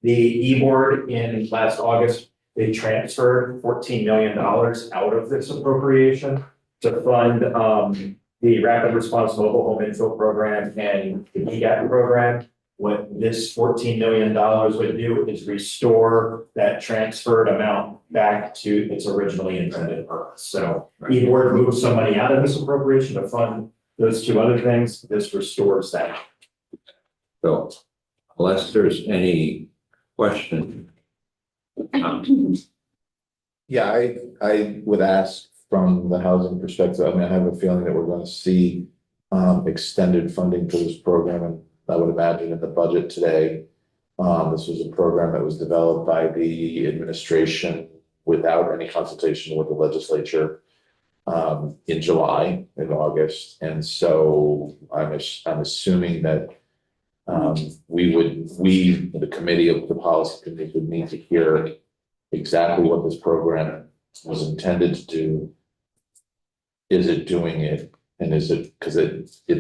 The E-board in last August, they transferred $14 million out of this appropriation to fund the Rapid Response Mobile Home Infill Program and the EGAP program. What this $14 million would do is restore that transferred amount back to its originally intended purpose. So E-board moved some money out of this appropriation to fund those two other things. This restores that. So unless there's any question. Yeah, I would ask from the housing perspective, I mean, I have a feeling that we're going to see extended funding for this program, and I would imagine in the budget today. This was a program that was developed by the administration without any consultation with the legislature in July and August. And so I'm assuming that the committee of the policy committee would need to hear exactly what this program was intended to do. Is it doing it? And is it, because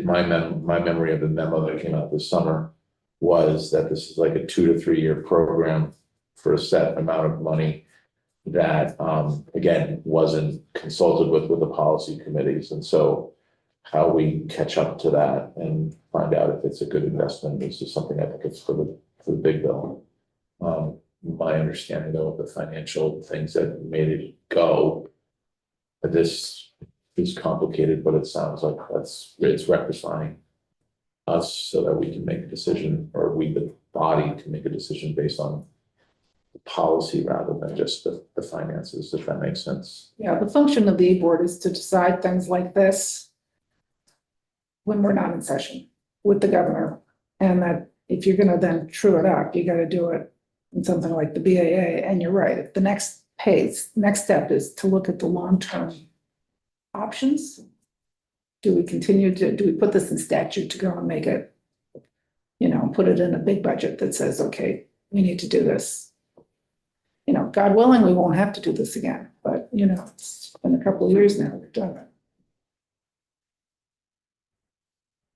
my memory of the memo that came out this summer was that this is like a 2 to 3 year program for a set amount of money that, again, wasn't consulted with the policy committees. And so how we catch up to that and find out if it's a good investment is just something I think it's for the big bill. My understanding though of the financial things that made it go, this is complicated, but it sounds like it's rectifying us so that we can make a decision, or we, the body, can make a decision based on the policy rather than just the finances, if that makes sense. Yeah, the function of the E-board is to decide things like this when we're not in session with the governor. And that if you're gonna then true it up, you gotta do it in something like the BAA. And you're right, if the next step is to look at the long-term options. Do we put this in statute to go and make it, put it in a big budget that says, okay, we need to do this. God willing, we won't have to do this again, but it's been a couple of years now we've done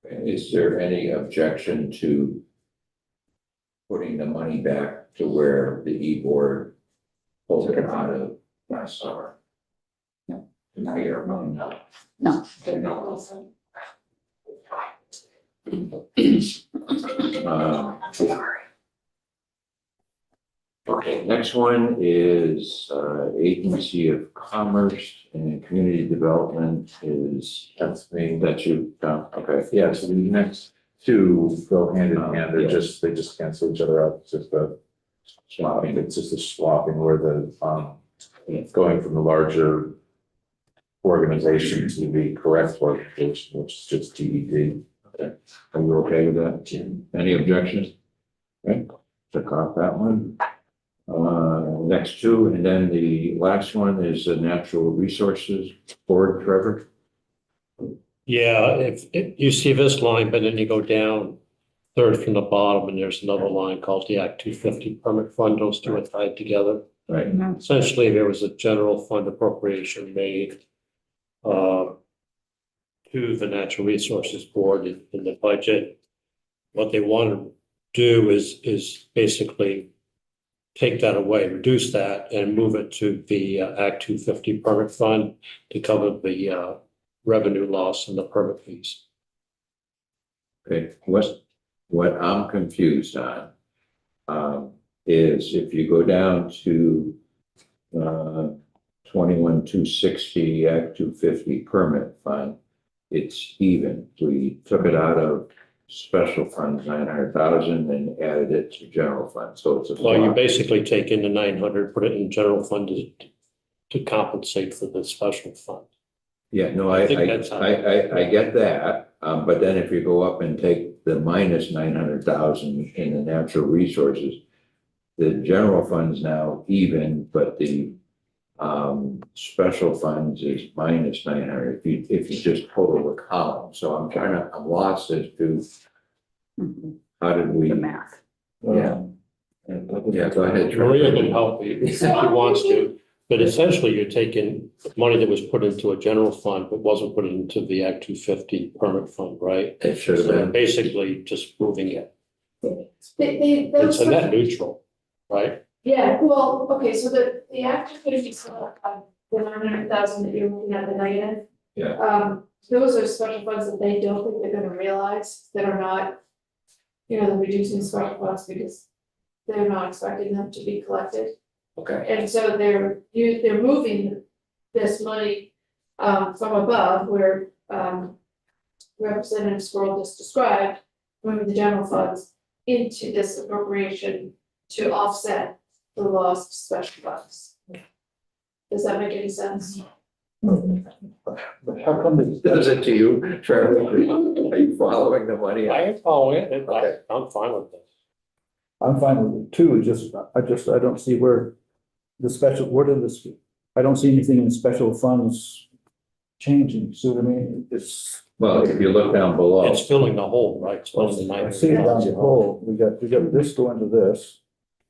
it. Is there any objection to putting the money back to where the E-board pulled it out of last summer? No. No, you're no. No. Okay, next one is Agency of Commerce and Community Development is, That's me. that's you, Tom, okay. Yeah, so the next two go hand in hand. They're Yeah. they just cancel each other out. It's just a swapping. It's just a swapping where going from the larger organization to the correct organization, which is just TED. Are you okay with that, Jim? Any objections? Okay, check off that one. Next two, and then the last one is the Natural Resources Board, Trevor. Yeah, if you see this line, but then you go down third from the bottom and there's another line called the Act 250 Permit Fund. Those two are tied together. Right. Essentially, there was a general fund appropriation made to the Natural Resources Board in the budget. What they want to do is basically take that away, reduce that, and move it to the Act 250 Permit Fund to cover the revenue loss and the permit fees. Okay, what I'm confused on is if you go down to 21,260 Act 250 Permit Fund, it's even. We took it out of special funds, 900,000, and added it to general fund, so it's a. Well, you basically take in the 900, put it in general fund to compensate for the special fund. Yeah, no, I I think that's how- get that, but then if you go up and take the minus 900,000 in the natural resources, the general fund's now even, but the special funds is minus 900 if you just total the column. So I'm lost as to how did we? The math. Yeah. Yeah, go ahead. Trevor. Maria can help you if she wants to, but essentially you're taking money that was put into a general fund, but wasn't put into the Act 250 permit fund, right? It should have So been. basically just moving it. They, It's a net neutral, right? yeah, well, okay, so the active fifty, the 900,000 that you're looking at, the negative. Yeah. Those are special funds that they don't think they're gonna realize, that are not, they're reducing special funds because they're not expecting them to be collected. Okay. And so they're moving this money from above where Representative Squirrel just described, moving the general funds into this appropriation to offset the lost special funds. Does that make any sense? But how come they? Does it to you, Trevor? Are you following the money? I am following it, and Okay. I'm fine with this. I'm fine with it too, I don't see where the special, where did this, I don't see anything in special funds changing, see what I mean? It's, Well, if you look down below, It's filling the hole, right? It's filling the I see it down the 900,000. hole, we got this going to this,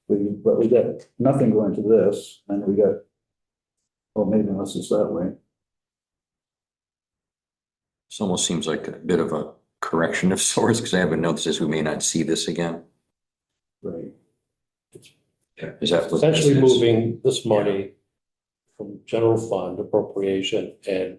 but we got nothing going to this, and we got, well, maybe unless it's that way. This almost seems like a bit of a correction of sorts, because I have a note that says we may not see this again. Right. Is that what this Essentially is? moving this money from general fund appropriation and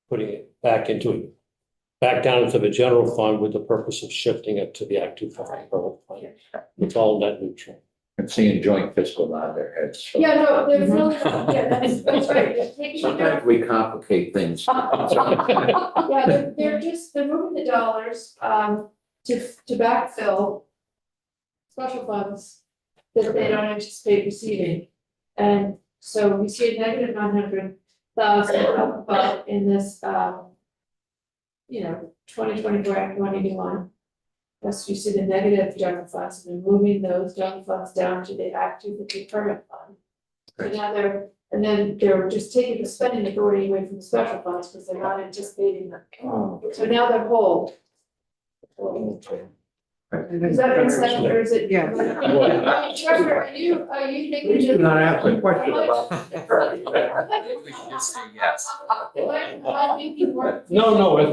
putting it back down into the general fund with the purpose of shifting it to the Act 250 permit fund. It's all net neutral. I'm seeing joint fiscal nod their heads. So Yeah, no, they're really, yeah, that's right. They're taking their- sometimes we complicate things. Yeah, they're moving the dollars, to backfill special funds that they don't anticipate receiving. And so we see a negative 900,000 up above in this, 2024 Act 181. Yes, you see the negative general funds, and they're moving those general funds down to the Act 250 permit fund. So now they're just taking the spending authority away from the special funds because they're not anticipating them. So now they're whole. Does that make sense, or is it? Yeah. Trevor, are you thinking? We should not ask a question about. We should just say yes. Am I making more? No, I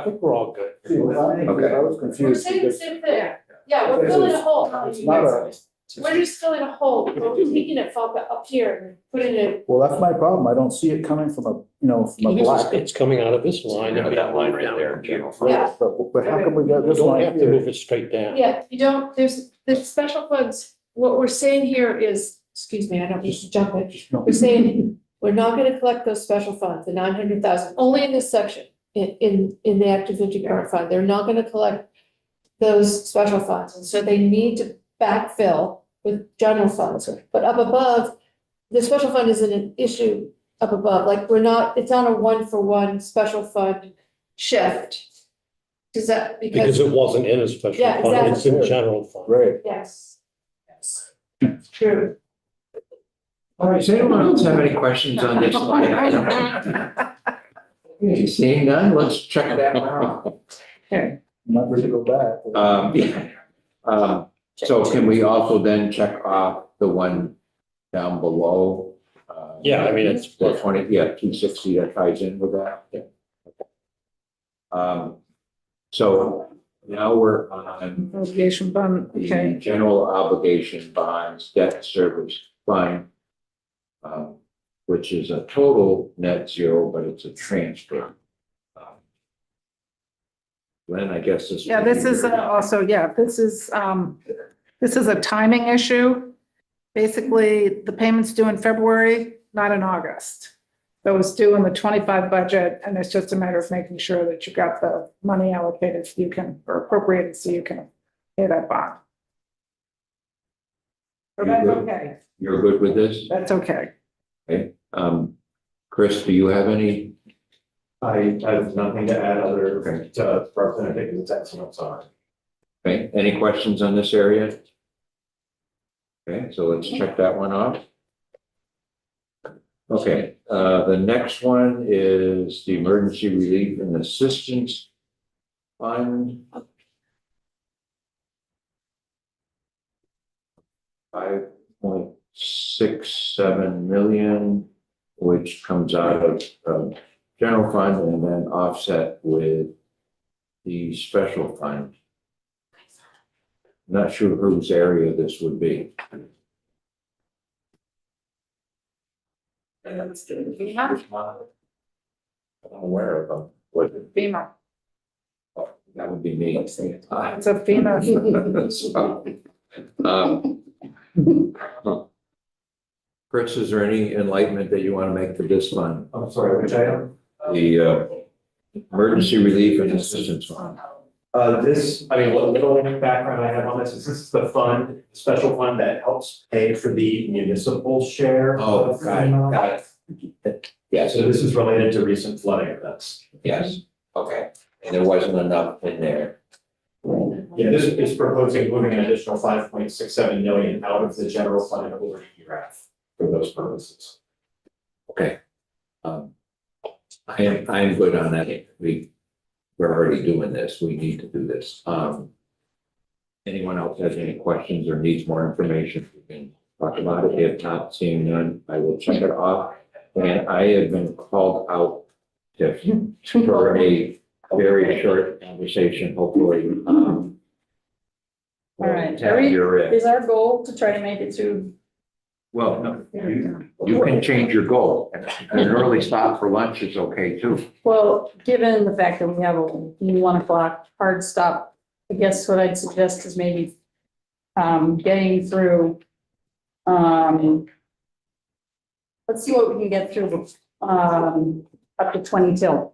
think we're all good. I was We're confused saying the because same thing. Yeah, we're filling a hole. it's not a, We're just filling a hole, but we're taking it from up here and putting it. well, that's my problem, I don't see it coming from a black. It's coming out of this line and that line down there. Yeah. But how come we got You this don't line have to here? move it straight down. Yeah, you don't, there's special funds what we're saying here is, excuse me, I don't mean to jump in. We're saying, we're not gonna collect those special funds, the 900,000, only in this section, in the active duty parent fund. They're not gonna collect those special funds, and so they need to backfill with general funds. But up above, the special fund isn't an issue up above, like, we're not, it's on a 1-for-1 special fund shift. Does that, Because it wasn't in a special Yeah, fund, it's in exactly. general fund. Right. Yes. Yes. True. All right, does anyone else have any questions on this item? Okay, seeing none, let's check that one off. Not ready to go back. Yeah. So can we also then check off the one down below? Yeah, I mean, it's. The 20, yeah, 260 that ties in with that. Yeah. So now we're on Obligation bond, the okay. general obligation bonds debt service fund, which is a total net zero, but it's a transfer. Glenn, I guess this. Yeah, would this be is your- also, yeah, this is a timing issue. Basically, the payment's due in February, not in August. So it's due in the 25 budget, and it's just a matter of making sure that you got the money allocated so you can, or appropriated so you can pay that bond. So that's okay, You're good with this? that's okay. Okay. Chris, do you have any? I have nothing to add other Okay. to Representative Dickinson's excellent on. Okay, any questions on this area? Okay, so let's check that one off. Okay, the next one is the Emergency Relief and Assistance Fund. 5.67 million, which comes out of general fund and then offset with the special fund. Not sure whose area this would be. I'm aware of them. What, FEMA, that would be me. it's a FEMA. So, Chris, is there any enlightenment that you want to make to this fund? I'm sorry, which item? The Emergency Relief and Assistance Fund. This, I mean, what little background I have on this is the fund, special fund that helps pay for the municipal share. Oh, of got it, FEMA. got it. Yes, So this is related to recent flooding events. yes, okay. And there wasn't enough in there. Yeah, this is proposing moving an additional 5.67 million out of the general fund and over to ERAF for those purposes. Okay. I am good on that. We're already doing this. We need to do this. Anyone else has any questions or needs more information, we can talk about it. If not, seeing none, I will check it off. And I have been called out for a very short conversation, hopefully. All right, is our goal to try to make it through? Well, no, you can change your goal. And an early stop for lunch is okay too. Well, given the fact that we have a 1 o'clock hard stop, I guess what I'd suggest is maybe getting through, let's see what we can get through, up to 20 till.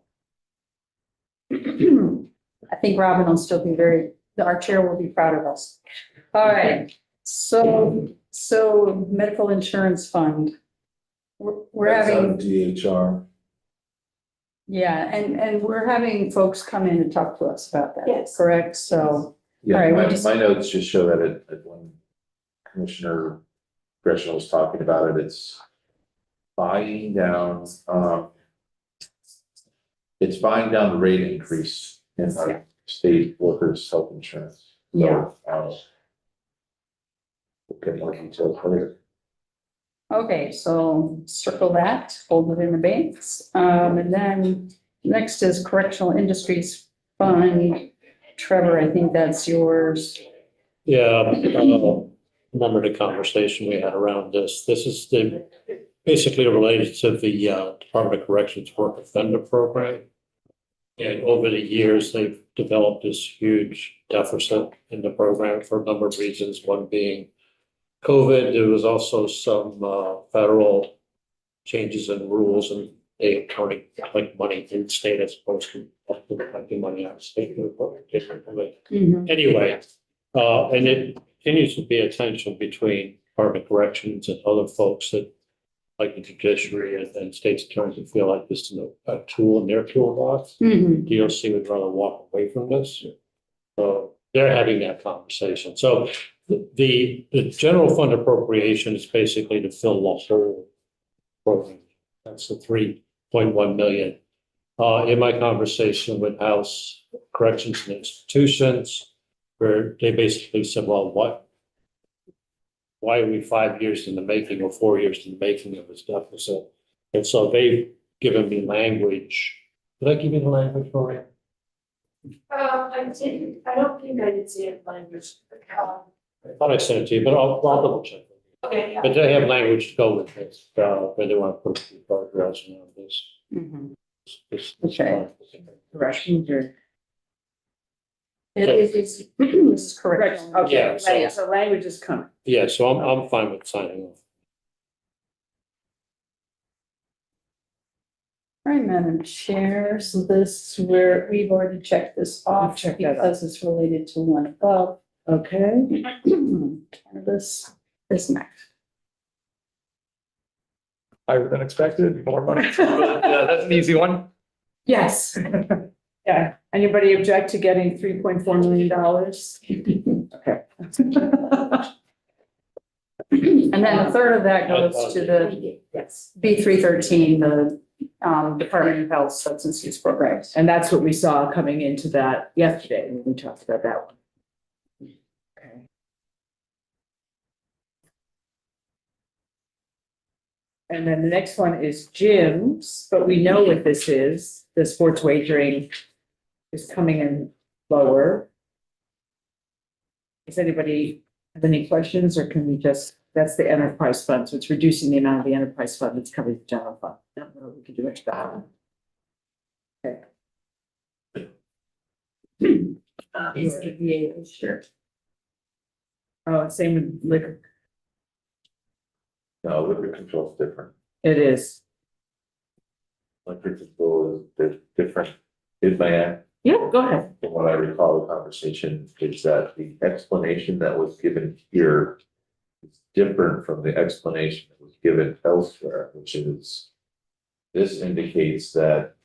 I think Robin will still be our chair will be proud of us. All right, so medical insurance fund. We're having. DHR. Yeah, and we're having folks come in and talk to us about that. Yes. Correct, so, Yeah, All right, my, we'll just- my notes just show that when Commissioner Gresham was talking about it, it's buying down, it's buying down the rate increase in our state workers' health insurance. So, Yeah. We'll get more details later. okay, so circle that, hold it in the banks. And then next is correctional industries fund. Trevor, I think that's yours. Yeah, remember the conversation we had around this. This is basically related to the Department of Corrections Work Offender Program. And over the years, they've developed this huge deficit in the program for a number of reasons, one being COVID, there was also some federal changes in rules and they counting like money in state as opposed to collecting money out of state. Anyway, and it continues to be a tension between Department of Corrections and other folks that like the judiciary and state's attorneys that feel like this is a tool in their toolbox. DOC would rather walk away from this. So they're having that conversation. So the general fund appropriation is basically to fill the whole program. That's the 3.1 million. In my conversation with House Corrections and Institutions, where they basically said, well, why are we 5 years in the making or 4 years in the making of this deficit? And so they've given me language. Did I give you the language for it? I didn't, I don't think I did see it language. I thought I sent it to you, but I'll double check. Okay, yeah. But they have language to go with this, where they want to put the guardrails around this. Okay. Corrections or? It is, this is correct. Correct, okay, Yeah, so- right, so language is coming. Yeah, so I'm fine with signing off. All right, Madam Chair, so this is where we've already checked this off checked that because it's related to one above. Okay. Cannabis is next. Higher than expected, more money. Yeah, that's an easy one. Yes. Yeah, anybody object to getting $3.4 million? Okay. And then a third of that goes to the Yes. B313, the Department of Health Substance Use Programs. And that's what we saw coming into that yesterday when we talked about that one. Okay. And then the next one is gyms, but we know what this is. The sports wagering is coming in lower. Does anybody have any questions or can we just, that's the enterprise fund, so it's reducing the amount of the enterprise fund that's covering the general fund. Not what we can do much about it. Okay. Sure. Oh, same with liquor. No, liquor control is different. It is. Liquor control is different. Is my Yeah, go ahead. From what I recall, the conversation is that the explanation that was given here is different from the explanation that was given elsewhere, which is this indicates that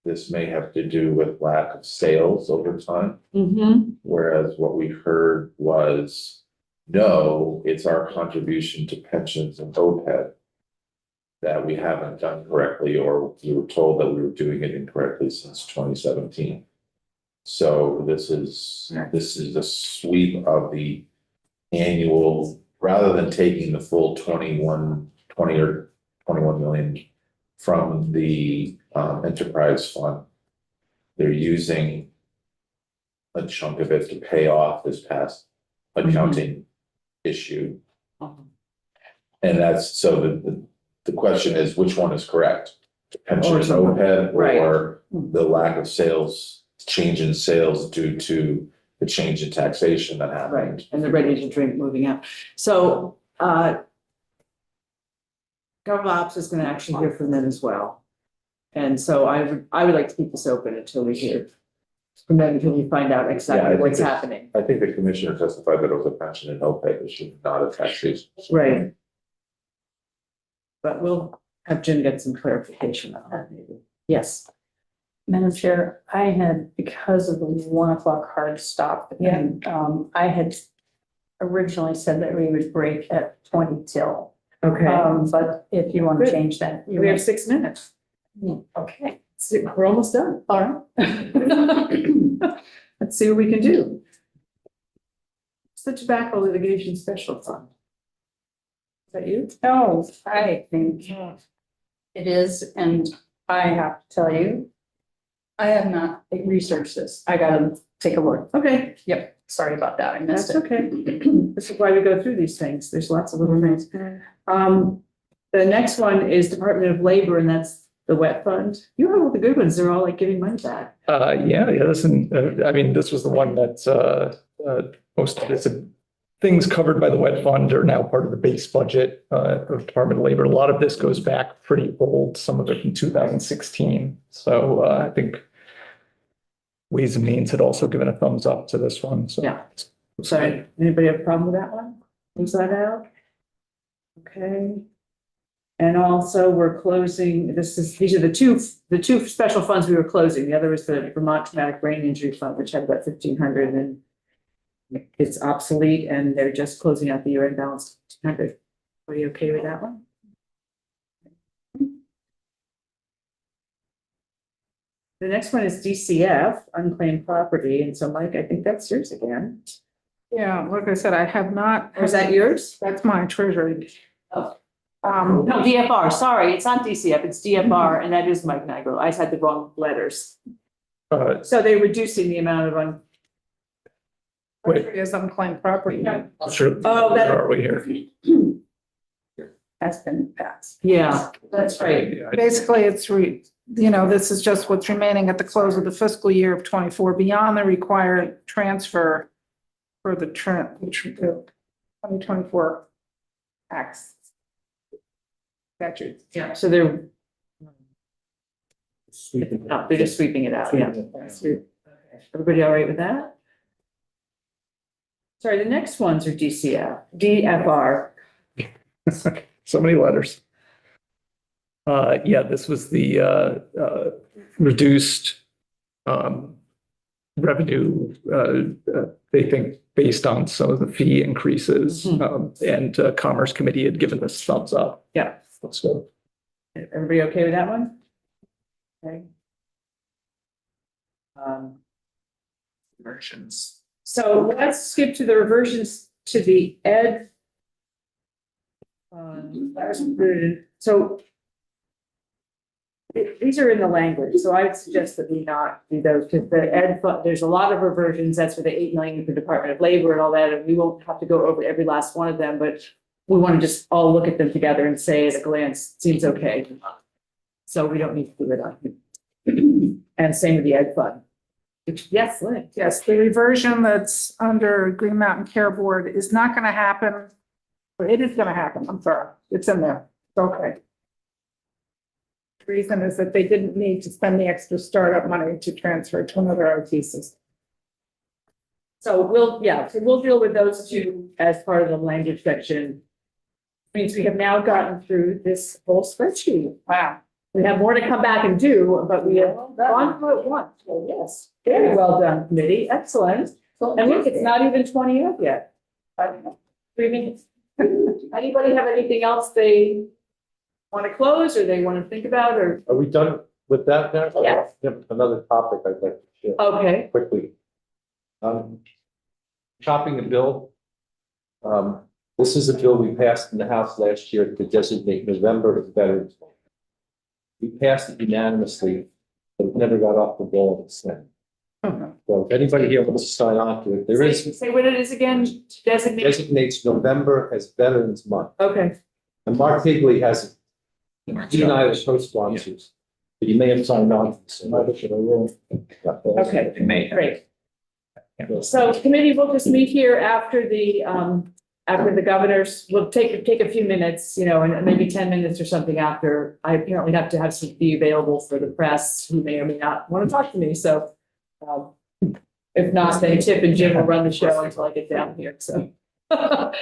this may have to do with lack of sales over time, whereas what we heard was, no, it's our contribution to pensions and OPEB that we haven't done correctly, or we were told that we were doing it incorrectly since 2017. So this is a sweep of the annual, rather than taking the full 20 or 21 million from the enterprise fund. They're using a chunk of it to pay off this past accounting issue. And that's, so the question is, which one is correct? Pension and OPEB, or the lack of sales, change in sales due to the change in taxation that happened? Right, and the ready to drink moving out. So Government Ops is gonna actually hear from them as well. And so I would like to keep this open until we hear from them, until we find out exactly what's happening. I think the commissioner testified that it was a pension and OPEB issue, not a taxation. Right. But we'll have Jim get some clarification on that maybe. Yes. Madam Chair, I had, because of the 1 o'clock hard stop, and I had originally said that we would break at 20 till. Okay. But if you want to Good. change that. We have 6 minutes. Okay. We're almost done. All right. Let's see what we can do. It's the Tobacco Litigation Special Fund. Is that you? Oh, I think it is, and I have to tell you, I have not researched this. I gotta take a look. Okay, Yep, sorry about that. I missed that's it. okay. This is why we go through these things. There's lots of little things. The next one is Department of Labor, and that's the wet fund. You have all the good ones. They're all like giving money back. Yeah, listen, I mean, this was the one that's, most of this had things covered by the wet fund are now part of the base budget of Department of Labor. A lot of this goes back pretty old, some of it from 2016. So I think Ways and Means had also given a thumbs up to this one. So Yeah. Sorry, anybody have a problem with that one? Leave that out? Okay. And also we're closing, these are the two special funds we were closing. The other is the Vermont Traumatic Brain Injury Fund, which had about 1,500 and it's obsolete and they're just closing out the year-end balance, 200. Are you okay with that one? The next one is DCF, unclaimed property. And so Mike, I think that's yours again. Yeah, like I said, I have not. Or is that yours? That's my treasury. Oh. Um, No, DFR, sorry, it's not DCF, it's DFR, and that is Mike Nigro. I had the wrong letters. So they're reducing the amount of treasury is unclaimed property. sure. Oh, that- Where are we here? Has been passed. Yeah, that's right. Basically, it's this is just what's remaining at the close of the fiscal year of 24 beyond the required transfer for the 2024 tax statute. Yeah, so they're they're just sweeping it out, yeah. Everybody all right with that? Sorry, the next ones are DFR. So many letters. Yeah, this was the reduced revenue, they think, based on some of the fee increases. And Commerce Committee had given this thumbs up. Yeah. Let's go. Everybody okay with that one? Okay. Versions. So let's skip to the reversions to the ed. So these are in the language, so I would suggest that we not do those because the ed fund, there's a lot of reversions. That's for the 8 million for Department of Labor and all that, and we won't have to go over every last one of them, but we want to just all look at them together and say at a glance, seems okay. So we don't need to do it on here. And same with the ed fund. Yes, Lynn. Yes, the reversion that's under Green Mountain Care Board is not going to happen. But it is going to happen. I'm sorry. It's in there. It's okay. The reason is that they didn't need to spend the extra startup money to transfer to another OT system. So we'll deal with those two as part of the language section. Means we have now gotten through this whole spreadsheet. Wow. We have more to come back and do, but we have gone through it once. So yes, very well done, committee. Excellent. And look, it's not even 20 up yet. I don't know. 3 minutes. Anybody have anything else they want to close or they want to think about or? Are we done with that now? Yes. Another topic I'd like to share Okay. quickly. Chopping a bill. This is a bill we passed in the House last year to designate November as Veterans Day. We passed it unanimously, but it never got off the wall in the Senate. So if anybody here wants to sign on to it, there is. Say what it is again, designate. Designates November as Veterans Month. Okay. And Mark Higley has it. He and I are co-sponsors. But you may have signed on to this. Okay, It may have. great. So committee will just meet here after the governors, we'll take a few minutes, and maybe 10 minutes or something after. I apparently have to have some be available for the press who may or may not want to talk to me, so. If not, then Chip and Jim will run the show until I get down here, so. Anyway.